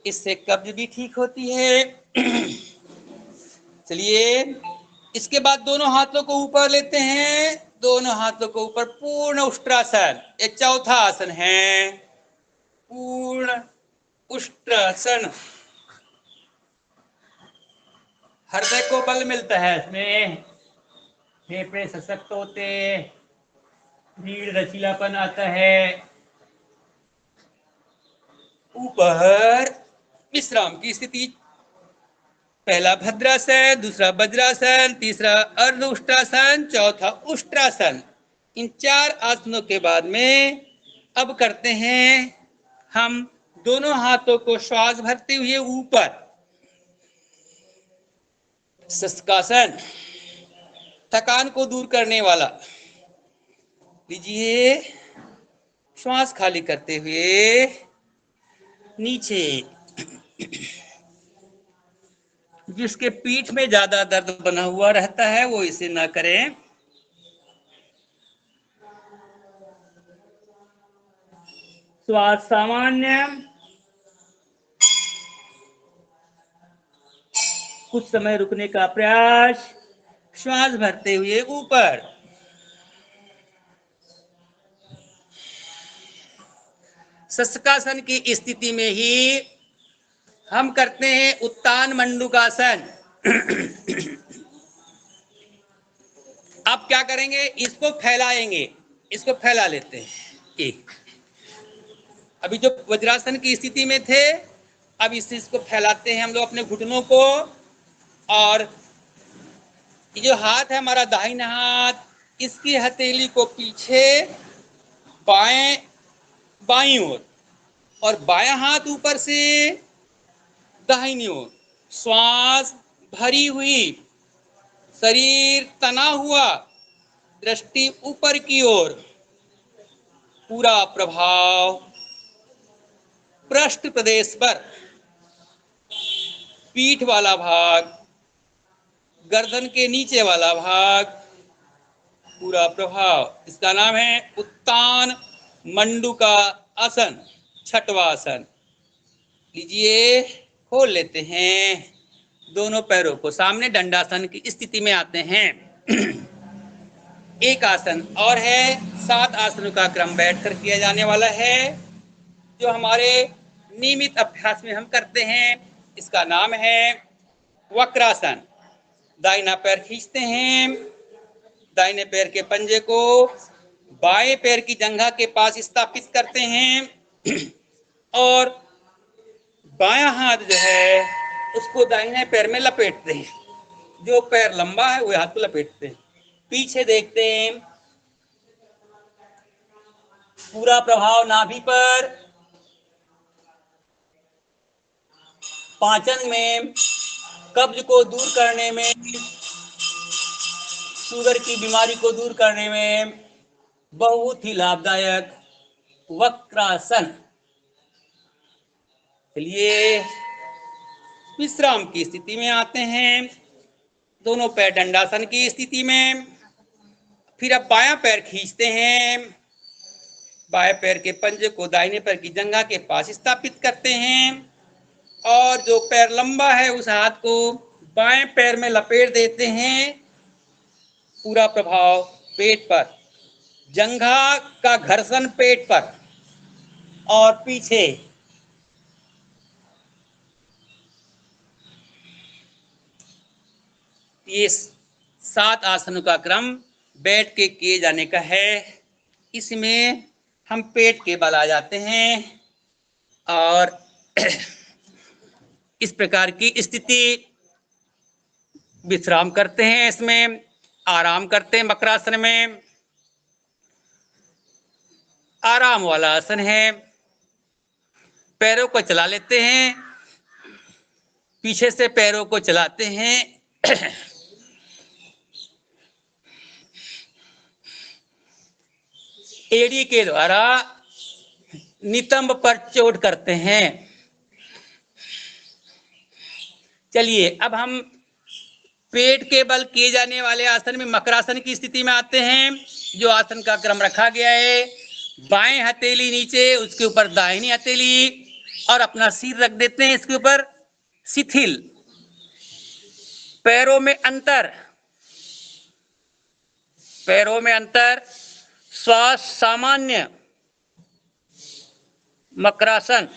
इससे कब्ज भी ठीक होती है। चलिए, इसके बाद दोनों हाथों को ऊपर लेते हैं, दोनों हाथों को ऊपर, पूर्ण उष्ट्रासन। ये चौथा आसन है, पूर्ण उष्ट्रासन। हृदय को बल मिलता है इसमें, फेफड़े सशक्त होते, रीढ़ लचीलापन आता है। ऊपर विश्राम की स्थिति, पहला भद्रासन, दूसरा वज्रासन, तीसरा अर्ध उष्ट्रासन, चौथा उष्ट्रासन। इन 4 आसनों के बाद में अब करते हैं हम दोनों हाथों को श्वास भरते हुए ऊपर, शशकासन, थकान को दूर करने वाला। लीजिए, श्वास खाली करते हुए नीचे। जिसके पीठ में ज्यादा दर्द बना हुआ रहता है वो इसे ना करें। श्वास सामान्य, कुछ समय रुकने का प्रयास, श्वास भरते हुए ऊपर। शशकासन की स्थिति में ही हम करते हैं उत्तान मंडूकासन। अब क्या करेंगे, इसको फैलाएंगे, इसको फैला लेते हैं। एक, अभी जो वज्रासन की स्थिति में थे, अब इसको फैलाते हैं हम लोग अपने घुटनों को। और ये जो हाथ है हमारा दाहिना हाथ, इसकी हथेली को पीछे बाईं ओर, और बायां हाथ ऊपर से दाहिनी ओर। श्वास भरी हुई, शरीर तना हुआ, दृष्टि ऊपर की ओर। पूरा प्रभाव पृष्ठ प्रदेश पर, पीठ वाला भाग, गर्दन के नीचे वाला भाग, पूरा प्रभाव। इसका नाम है उत्तान मंडूका आसन, छठवां आसन। लीजिए, खोल लेते हैं, दोनों पैरों को सामने डंडासन की स्थिति में आते हैं। एक आसन और है, 7 आसनों का क्रम बैठकर किया जाने वाला है, जो हमारे नियमित अभ्यास में हम करते हैं। इसका नाम है वक्रासन। दाहिना पैर खींचते हैं, दाहिने पैर के पंजे को बाएं पैर की जंघा के पास स्थापित करते हैं, और बायां हाथ जो है उसको दाहिने पैर में लपेटते हैं। जो पैर लंबा है वो हाथ को लपेटते हैं। पीछे देखते हैं, पूरा प्रभाव नाभि पर, पाचन में, कब्ज को दूर करने में, शुगर की बीमारी को दूर करने में बहुत ही लाभदायक वक्रासन। चलिए, विश्राम की स्थिति में आते हैं, दोनों पैर दंडासन की स्थिति में। फिर अब बायां पैर खींचते हैं, बाएं पैर के पंजे को दाहिने पैर की जंघा के पास स्थापित करते हैं, और जो पैर लंबा है उस हाथ को बाएं पैर में लपेट देते हैं। पूरा प्रभाव पेट पर, जंघा का घर्षण पेट पर और पीछे। ये 7 आसनों का क्रम बैठ के किए जाने का है। इसमें हम पेट के बल आ जाते हैं और इस प्रकार की स्थिति, विश्राम करते हैं, इसमें आराम करते हैं। वक्रासन में आराम वाला आसन है, पैरों को चला लेते हैं, पीछे से पैरों को चलाते हैं। एड़ी के द्वारा नितंब पर चोट करते हैं। चलिए, अब हम पेट के बल किए जाने वाले आसन में मकरासन की स्थिति में आते हैं। जो आसन का क्रम रखा गया है, बाएं हथेली नीचे, उसके ऊपर दाहिनी हथेली, और अपना सिर रख देते हैं इसके ऊपर। शिथिल, पैरों में अंतर, पैरों में अंतर, श्वास सामान्य, मकरासन।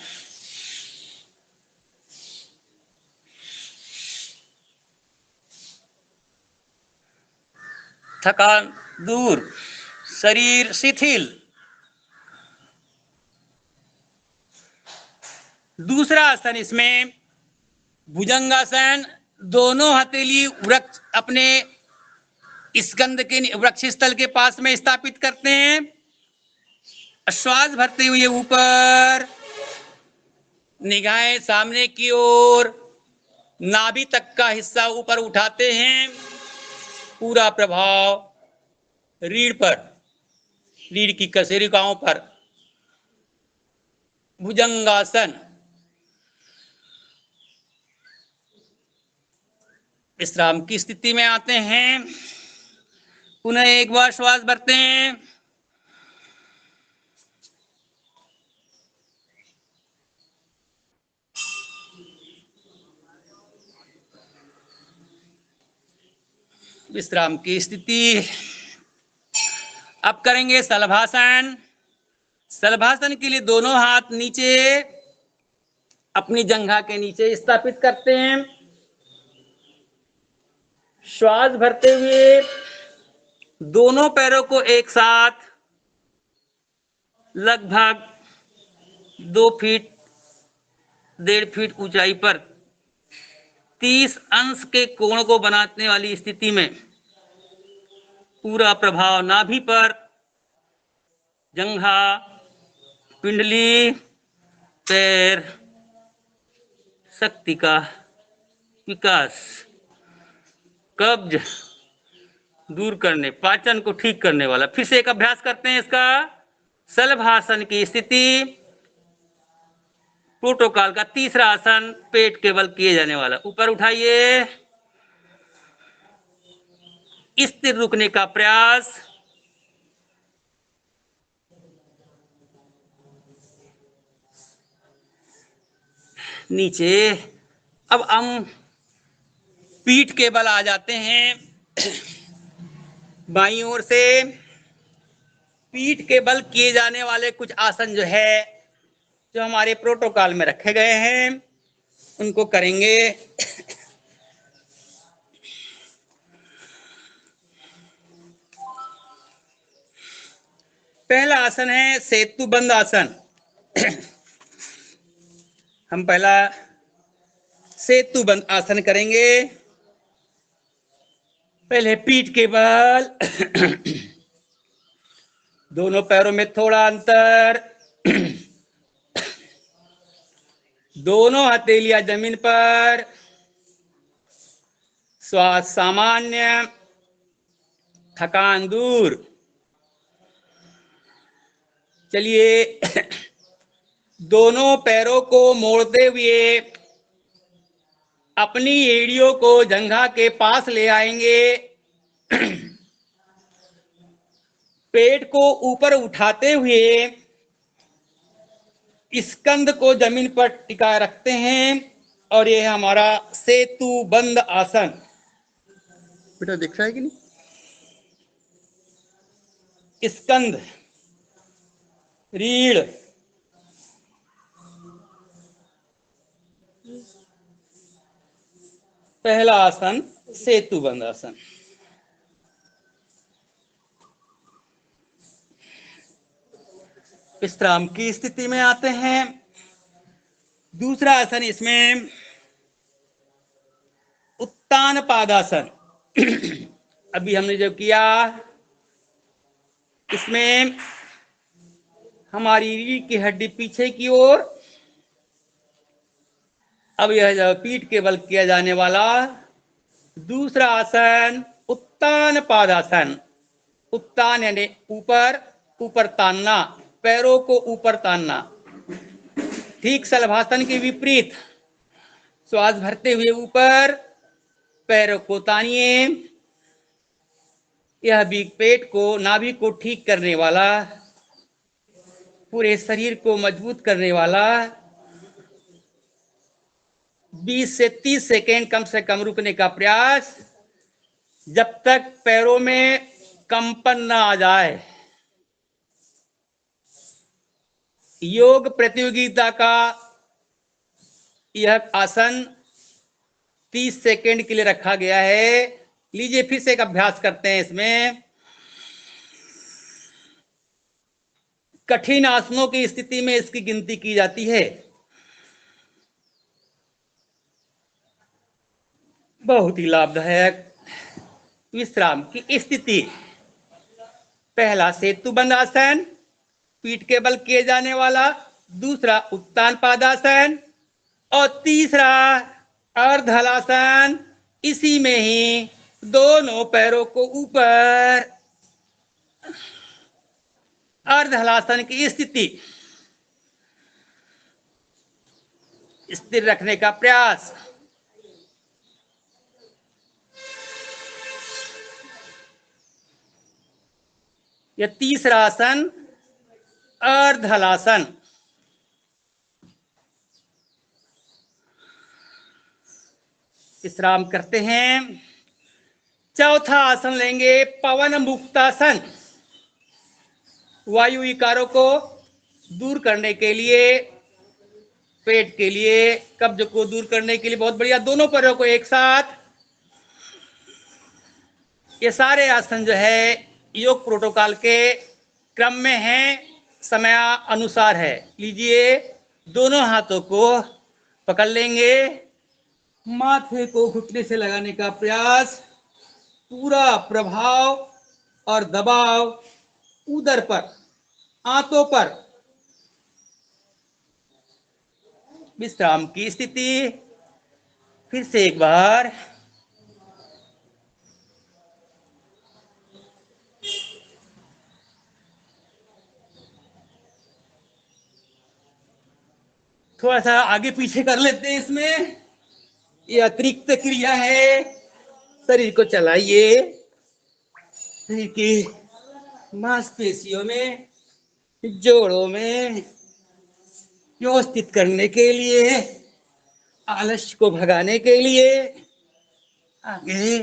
थकान दूर, शरीर शिथिल। दूसरा आसन इसमें भुजंगासन, दोनों हथेली वृक्ष अपने स्कंद के वृक्ष स्थल के पास में स्थापित करते हैं। श्वास भरते हुए ऊपर, निगाहें सामने की ओर, नाभि तक का हिस्सा ऊपर उठाते हैं। पूरा प्रभाव रीढ़ पर, रीढ़ की कशेरुकाओं पर। भुजंगासन। विश्राम की स्थिति में आते हैं। पुनः एक बार श्वास भरते हैं। विश्राम की स्थिति। अब करेंगे शलभासन। शलभासन के लिए दोनों हाथ नीचे अपनी जंघा के नीचे स्थापित करते हैं। श्वास भरते हुए दोनों पैरों को एक साथ लगभग 2 फीट 1.5 फीट ऊंचाई पर 30 अंश के कोण को बनाने वाली स्थिति में पूरा प्रभाव नाभि पर, जंघा, पिंडली, पैर, शक्ति का विकास, कब्ज दूर करने, पाचन को ठीक करने वाला। फिर से एक अभ्यास करते हैं इसका। शलभासन की स्थिति, प्रोटोकॉल का तीसरा आसन, पेट के बल किए जाने वाला। ऊपर उठाइए, स्थिर रुकने का प्रयास। नीचे। अब हम पीठ के बल आ जाते हैं। बाईं ओर से पीठ के बल किए जाने वाले कुछ आसन जो है, जो हमारे प्रोटोकॉल में रखे गए हैं, उनको करेंगे। पहला आसन है सेतु बंद आसन। हम पहला सेतु बंद आसन करेंगे। पहले पीठ के बल, दोनों पैरों में थोड़ा अंतर, दोनों हथेलियां जमीन पर, श्वास सामान्य, थकान दूर। चलिए, दोनों पैरों को मोड़ते हुए अपनी एड़ियों को जंघा के पास ले आएंगे। पेट को ऊपर उठाते हुए स्कंद को जमीन पर टिका रखते हैं और यह हमारा सेतु बंद आसन। बेटा दिख रहा है कि नहीं? स्कंद, रीढ़, पहला आसन सेतु बंद आसन। विश्राम की स्थिति में आते हैं। दूसरा आसन इसमें उत्तान पादासन। अभी हमने जो किया, इसमें हमारी रीढ़ की हड्डी पीछे की ओर, अब यह जो पीठ के बल किया जाने वाला दूसरा आसन उत्तान पादासन। उत्तान यानी ऊपर, ऊपर तानना, पैरों को ऊपर तानना। ठीक शलभासन के विपरीत। श्वास भरते हुए ऊपर, पैरों को तानिए। यह भी पेट को, नाभि को ठीक करने वाला, पूरे शरीर को मजबूत करने वाला। 20 से 30 सेकेंड कम से कम रुकने का प्रयास, जब तक पैरों में कंपन न आ जाए। योग प्रतियोगिता का यह आसन 30 सेकंड के लिए रखा गया है। लीजिए फिर से एक अभ्यास करते हैं। इसमें कठिन आसनों की स्थिति में इसकी गिनती की जाती है। बहुत ही लाभदायक विश्राम की स्थिति। पहला सेतुबंद आसन, पीठ के बल किए जाने वाला। दूसरा उत्तान पादासन और तीसरा अर्धहलासन। इसी में ही दोनों पैरों को ऊपर, अर्धहलासन की स्थिति स्थिर रखने का प्रयास। यह तीसरा आसन अर्धहलासन। विश्राम करते हैं। चौथा आसन लेंगे पवन मुक्तासन। वायु विकारों को दूर करने के लिए, पेट के लिए, कब्ज को दूर करने के लिए बहुत बढ़िया। दोनों पैरों को एक साथ। ये सारे आसन जो है योग प्रोटोकॉल के क्रम में हैं, समय अनुसार है। लीजिए, दोनों हाथों को पकड़ लेंगे, माथे को घुटने से लगाने का प्रयास। पूरा प्रभाव और दबाव उदर पर, आंतों पर। विश्राम की स्थिति फिर से एक बार। थोड़ा सा आगे पीछे कर लेते हैं। इसमें ये अतिरिक्त क्रिया है। शरीर को चलाइए, शरीर की मांसपेशियों में, जोड़ों में व्यवस्थित करने के लिए, आलस्य को भगाने के लिए। आगे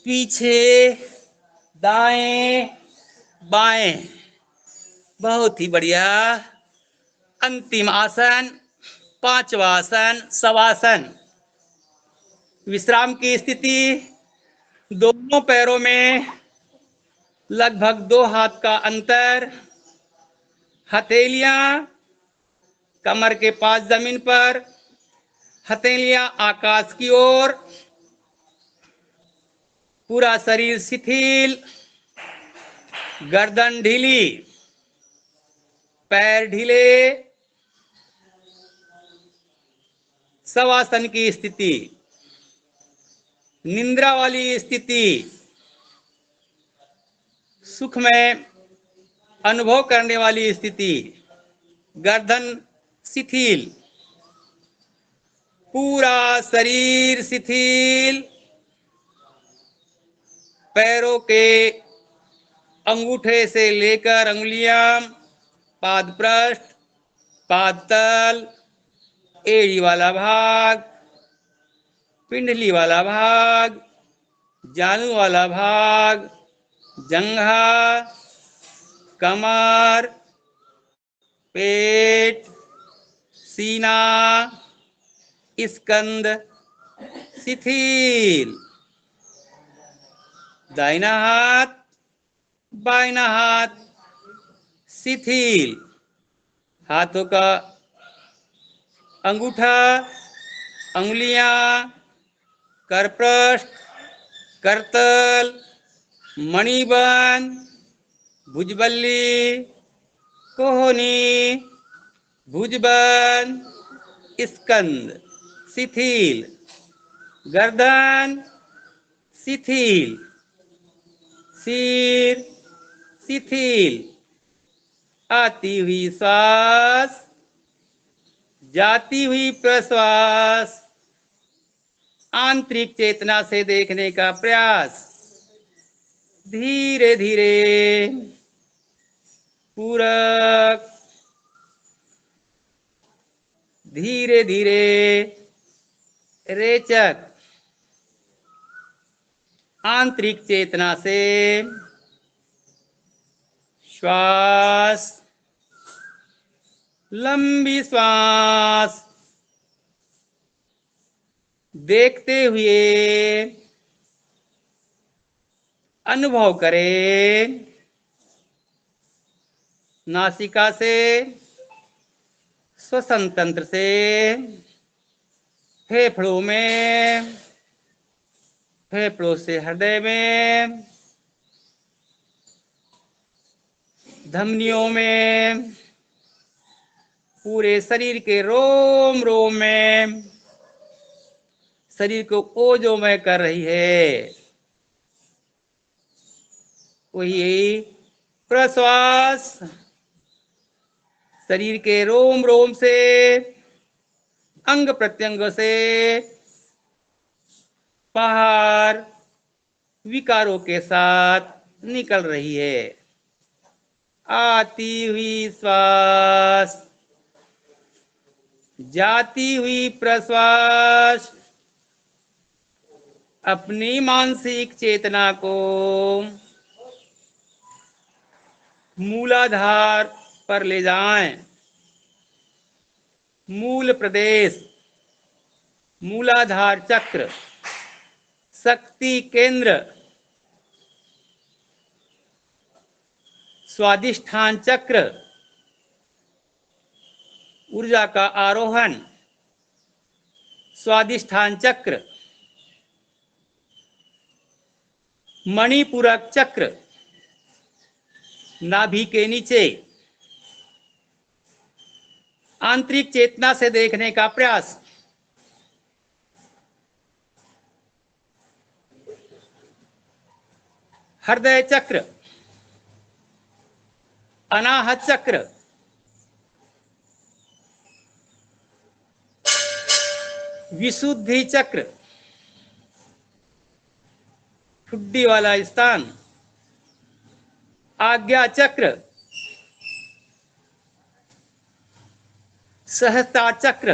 पीछे, दाएं बाएं। बहुत ही बढ़िया। अंतिम आसन, पांचवा आसन शवासन। विश्राम की स्थिति। दोनों पैरों में लगभग 2 हाथ का अंतर। हथेलियां कमर के पास जमीन पर, हथेलियां आकाश की ओर। पूरा शरीर शिथिल, गर्दन ढीली, पैर ढीले। शवासन की स्थिति, निंद्रा वाली स्थिति, सुख में अनुभव करने वाली स्थिति। गर्दन शिथिल, पूरा शरीर शिथिल। पैरों के अंगूठे से लेकर अंगुलियां, पाद पृष्ठ, पाद तल, एड़ी वाला भाग, पिंडली वाला भाग, जानु वाला भाग, जंघा, कमर, पेट, सीना, स्कंद शिथिल। दाहिना हाथ, बाइना हाथ शिथिल। हाथों का अंगूठा, अंगुलियां, करपृष्ठ, करतल, मणिबंध, भुजबल्ली, कोहनी, भुजबंध, स्कंद शिथिल। गर्दन शिथिल, सिर शिथिल। आती हुई सांस, जाती हुई प्रश्वास। आंतरिक चेतना से देखने का प्रयास। धीरे धीरे पूरक, धीरे धीरे रेचक। आंतरिक चेतना से श्वास, लंबी श्वास देखते हुए अनुभव करें नासिका से, श्वसन तंत्र से, फेफड़ों में, फेफड़ों से हृदय में, धमनियों में, पूरे शरीर के रोम रोम में, शरीर को ओजोमय कर रही है। वही प्रश्वास शरीर के रोम रोम से, अंग प्रत्यंग से बाहर विकारों के साथ निकल रही है। आती हुई श्वास, जाती हुई प्रश्वास अपनी मानसिक चेतना को मूलाधार पर ले जाएं। मूल प्रदेश, मूलाधार चक्र, शक्ति केंद्र, स्वादिष्ठान चक्र, ऊर्जा का आरोहण, स्वादिष्ठान चक्र, मणिपूरक चक्र, नाभि के नीचे, आंतरिक चेतना से देखने का प्रयास। हृदय चक्र, अनाहत चक्र, विशुद्धि चक्र, ठुड्डी वाला स्थान, आज्ञा चक्र, सहजता चक्र,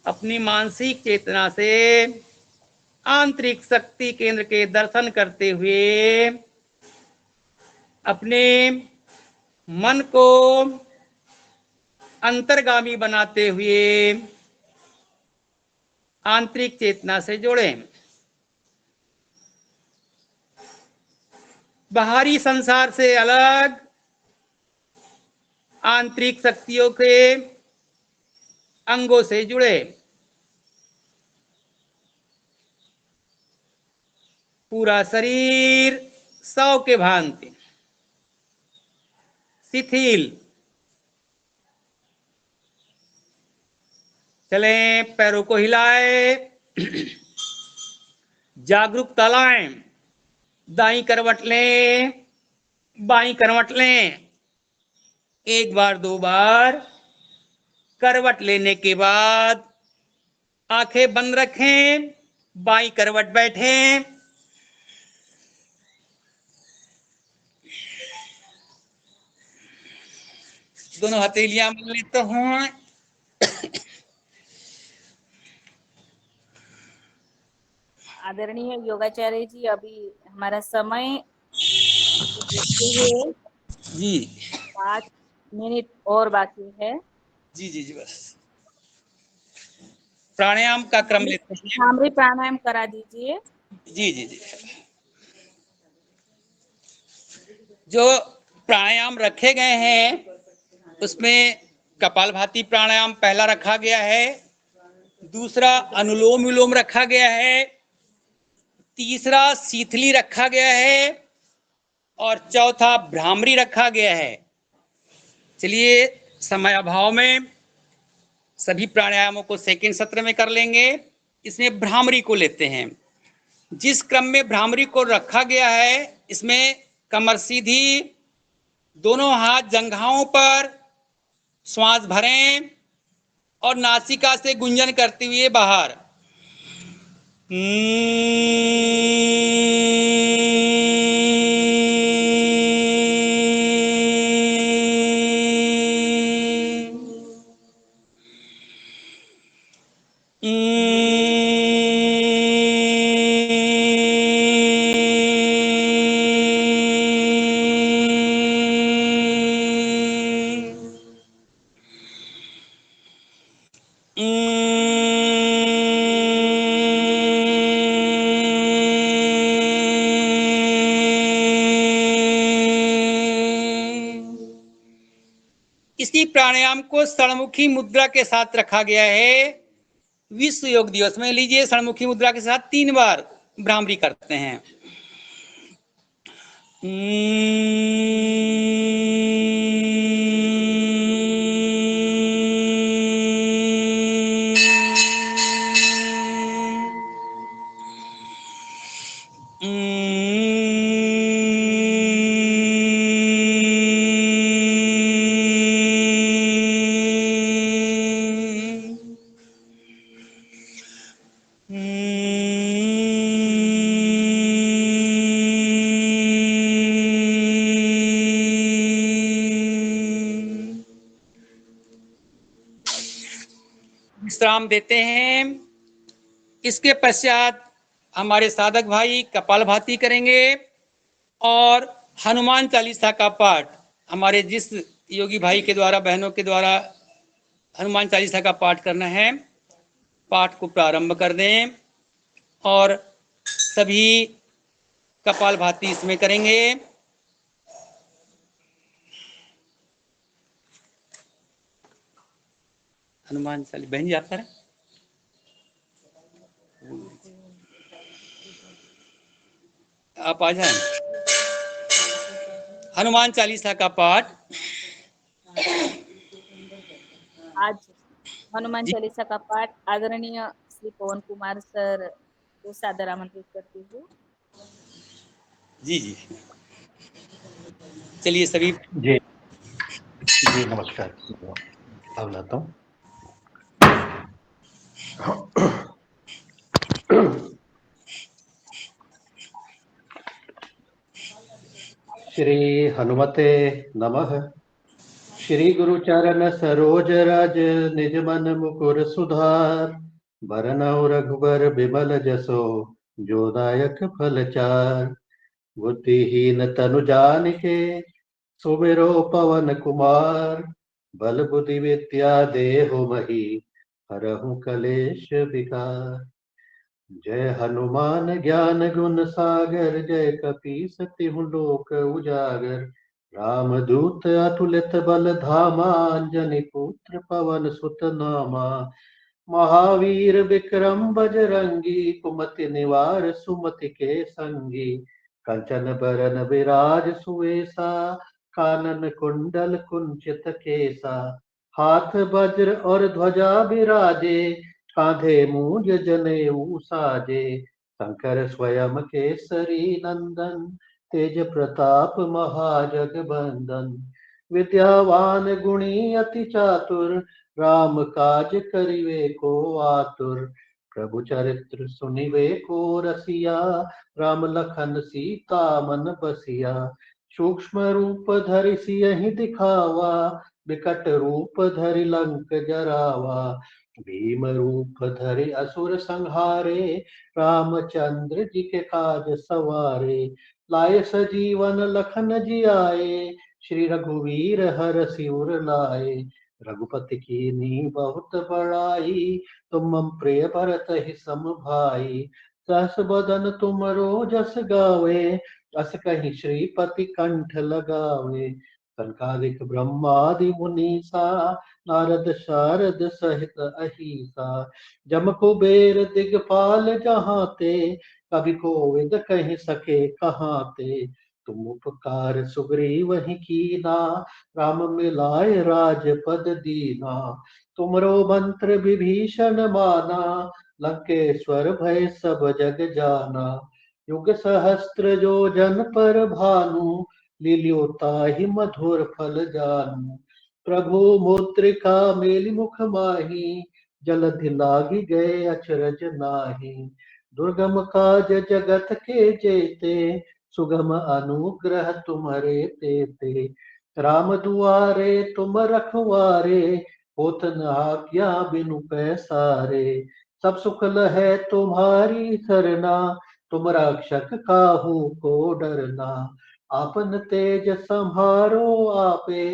अपनी मानसिक चेतना से आंतरिक शक्ति केंद्र के दर्शन करते हुए अपने मन को अंतर्गामी बनाते हुए आंतरिक चेतना से जोड़ें। बाहरी संसार से अलग आंतरिक शक्तियों के अंगों से जुड़े। पूरा शरीर सौ के भांति शिथिल। चलें, पैरों को हिलाएं, जागरूकता लाएं। दाईं करवट लें, बाईं करवट लें। एक बार, दो बार करवट लेने के बाद आंखें बंद रखें, बाईं करवट बैठें। दोनों हथेलियां मिलित हों। आदरणीय योगाचार्य जी, अभी हमारा समय देखते हुए जी 5 मिनट और बाकी है। जी जी जी, बस प्राणायाम का क्रम लेते हैं। भ्रामरी प्राणायाम करा दीजिए। जी जी जी, जो प्राणायाम रखे गए हैं उसमें कपालभाति प्राणायाम पहला रखा गया है, दूसरा अनुलोम विलोम रखा गया है, तीसरा शीतली रखा गया है और चौथा भ्रामरी रखा गया है। चलिए, समय अभाव में सभी प्राणायामों को सेकंड सत्र में कर लेंगे। इसमें भ्रामरी को लेते हैं। जिस क्रम में भ्रामरी को रखा गया है, इसमें कमर सीधी, दोनों हाथ जंघाओं पर, श्वास भरें और नासिका से गुंजन करते हुए बाहर। इसी प्राणायाम को षणमुखी मुद्रा के साथ रखा गया है विश्व योग दिवस में। लीजिए, षणमुखी मुद्रा के साथ 3 बार भ्रामरी करते हैं। विश्राम देते हैं। इसके पश्चात हमारे साधक भाई कपालभाति करेंगे और हनुमान चालीसा का पाठ हमारे जिस योगी भाई के द्वारा, बहनों के द्वारा हनुमान चालीसा का पाठ करना है, पाठ को प्रारंभ कर दें और सभी कपालभाति इसमें करेंगे। हनुमान चालीसा बहन जी आप करें। आप आ जाएं। हनुमान चालीसा का पाठ आज हनुमान जी चालीसा का पाठ आदरणीय श्री पवन कुमार सर को सादर आमंत्रित करती हूँ। जी जी, चलिए सभी। जी जी नमस्कार, अब लाता हूँ। श्री हनुमते नमः। श्री गुरु चरण सरोज रज निज मन मुकुर सुधार। बरनउँ रघुबर बिमल जसो जो दायक फल चार। बुद्धिहीन तनु जानिके सुमिरो पवन कुमार। बल बुद्धि विद्या देहु मही हरहु कलेश विकार। जय हनुमान ज्ञान गुण सागर जय कपीस तिहु लोक उजागर। राम दूत अतुलित बल धामा अंजनी पुत्र पवन सुत नामा। महावीर विक्रम बजरंगी कुमति निवार सुमति के संगी। कंचन बरन विराज सुवेसा कानन कुंडल कुंचित केसा। हाथ वज्र और ध्वजा विराजे कांधे मूंज जनेऊ साजे। शंकर स्वयं केसरी नंदन तेज प्रताप महाजगबंदन। विद्यावान गुणी अति चातुर राम काज करिवे को आतुर। प्रभु चरित्र सुनिवे को रसिया राम लखन सीता मन बसिया। सूक्ष्म रूप धरि सियहि दिखावा विकट रूप धरि लंक जरावा। भीम रूप धरि असुर संहारे रामचंद्र जी के काज सवारे। लाए सजीवन लखन जियाए श्री रघुवीर हर सिर लाए। रघुपति कीन्ही बहुत बड़ाई तुम मम प्रिय भरत ही सम भाई। सहस बदन तुम जस गावे अस कहीं श्रीपति कंठ लगावे। सनकादिक ब्रह्मादि मुनीसा नारद शारद सहित अहिसा। जम कुबेर दिगपाल जहाँ ते कभी कोविद कहि सके कहाँ ते। तुम उपकार सुग्रीव ही कीना राम मिलाए राजपद दीना। तुमरो मंत्र विभीषण माना लंकेश्वर भय सब जग जाना। युग सहस्त्र जो जन पर भानु लील्योता ही मधुर फल जानू। प्रभु मुद्रिका मेलि मुख माही जलधि लागी गए अचरज नाही। दुर्गम काज जगत के जेते सुगम अनुग्रह तुम्हारे तेते। राम दुआरे तुम रखवारे होत न आज्ञा बिनु पैसारे। सब सुख लहै तुम्हारी सरना तुम रक्षक काहू को डरना। आपन तेज संहारो आपे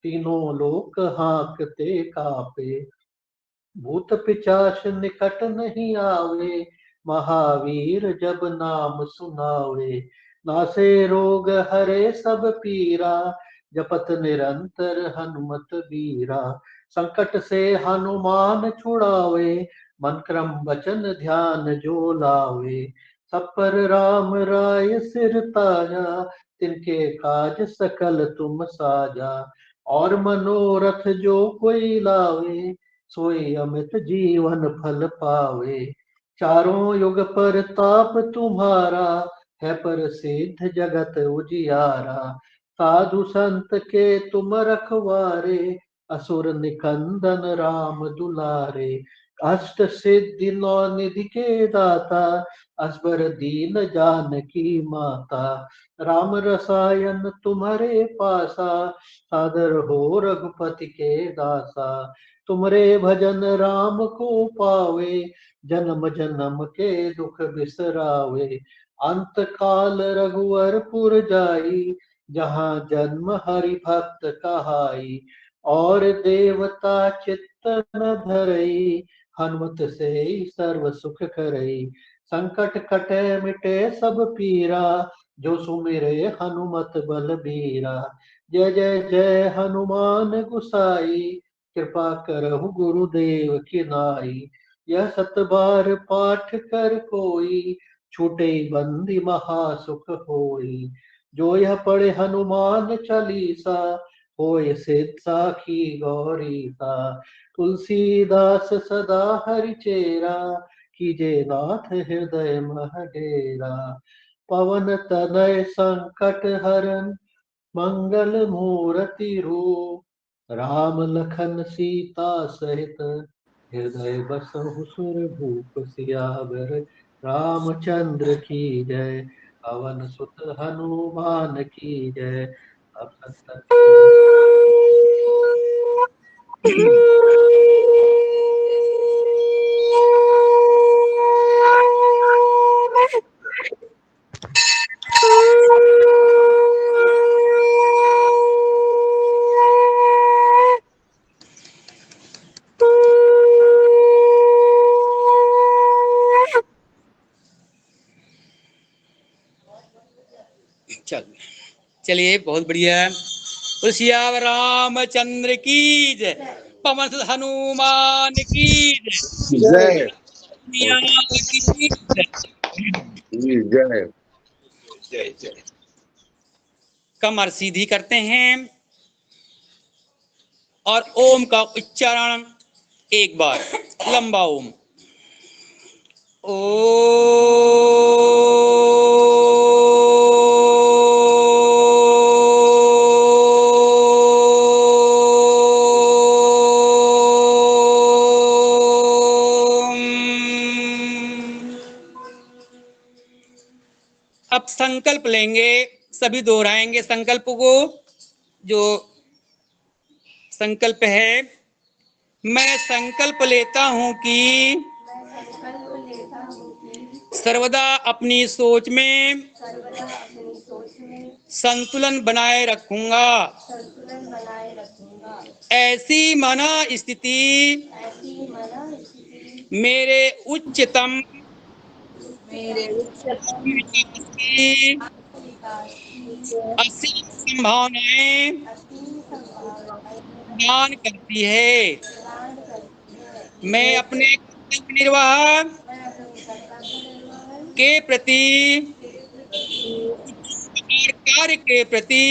तीनों लोक हाँकते कापे। भूत पिचाच निकट नहीं आवे महावीर जब नाम सुनावे। नासे रोग हरे सब पीरा जपत निरंतर हनुमत बीरा। संकट से हनुमान छुड़ावे, मन क्रम वचन ध्यान जो लावे। सब पर राम राय सिर ताजा, तिनके काज सकल तुम साजा। और मनोरथ जो कोई लावे, सोई अमित जीवन फल पावे। चारों युग पर ताप तुम्हारा, है प्रसिद्ध जगत उजियारा। साधु संत के तुम रखवारे, असुर निकंदन राम दुलारे। अष्ट सिद्धि नौ निधि के दाता, असबर दीन जानकी माता। राम रसायन तुम्हारे पासा, सादर हो रघुपति के दासा। तुमरे भजन राम को पावे, जन्म जन्म के दुख बिसरावे। अंत काल रघुवरपुर जाई, जहाँ जन्म हरि भक्त कहाई। और देवता चित्त न धरई, हनुमत से सर्व सुख करई। संकट कटे मिटे सब पीरा, जो सुमिरे हनुमत बलबीरा। जय जय जय हनुमान गुसाई, कृपा करहु गुरुदेव की नाई। यह सत बार पाठ कर कोई, छूटे बंदी महासुख होई। जो यह पढ़े हनुमान चालीसा, होय सिद्ध साखी गौरी सा। तुलसीदास सदा हरिचेरा, कीजे नाथ हृदय मह डेरा। पवन तनय संकट हरन, मंगल मूर्ति रूप। राम लखन सीता सहित, हृदय बसहु सुर भूप। सियावर रामचंद्र की जय, पवन सुत हनुमान की जय। अब संत चलिए बहुत बढ़िया। सियावर रामचंद्र की जय, पवन सुत हनुमान की जय, जय मैया की जय। जी जय। जय जय। कमर सीधी करते हैं और ओम का उच्चारण एक बार लंबा ओम। अब संकल्प लेंगे, सभी दोहराएंगे संकल्प को। जो संकल्प है, मैं संकल्प लेता हूं कि सर्वदा अपनी सोच में संतुलन बनाए रखूंगा। ऐसी मना स्थिति मेरे उच्चतम विकास की असीम संभावनाएं प्रदान करती है। मैं अपने कर्तव्य निर्वाह के प्रति और कार्य के प्रति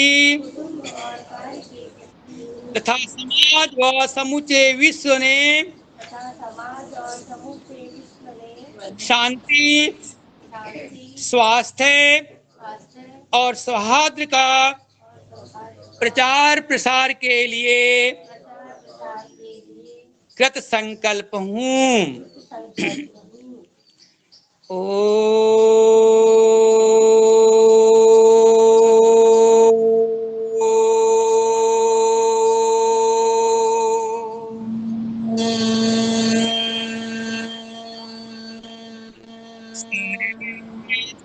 तथा समाज व समूचे विश्व ने शांति, स्वास्थ्य और सौहार्द का प्रचार प्रसार के लिए कृत संकल्प हूँ।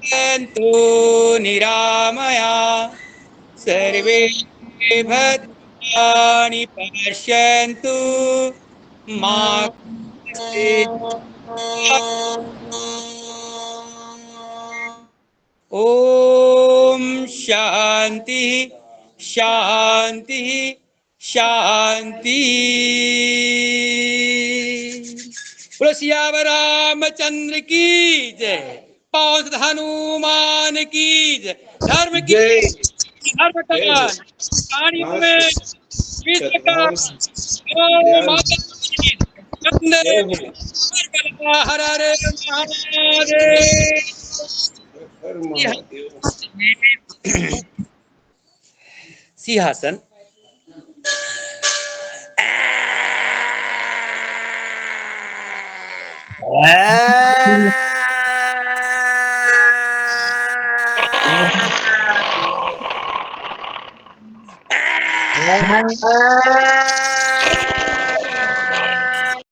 संतो निरामया सर्वे भद्राणि पश्यन्तु मा कश्चित् ओम शांति शांति शांति। बोलो सियावर रामचंद्र की जय, पवन सुत हनुमान की जय। धर्म की जय धर्म का प्राणी में विश्व का गौ माता की वंदे हर हर महादेव। सिंहासन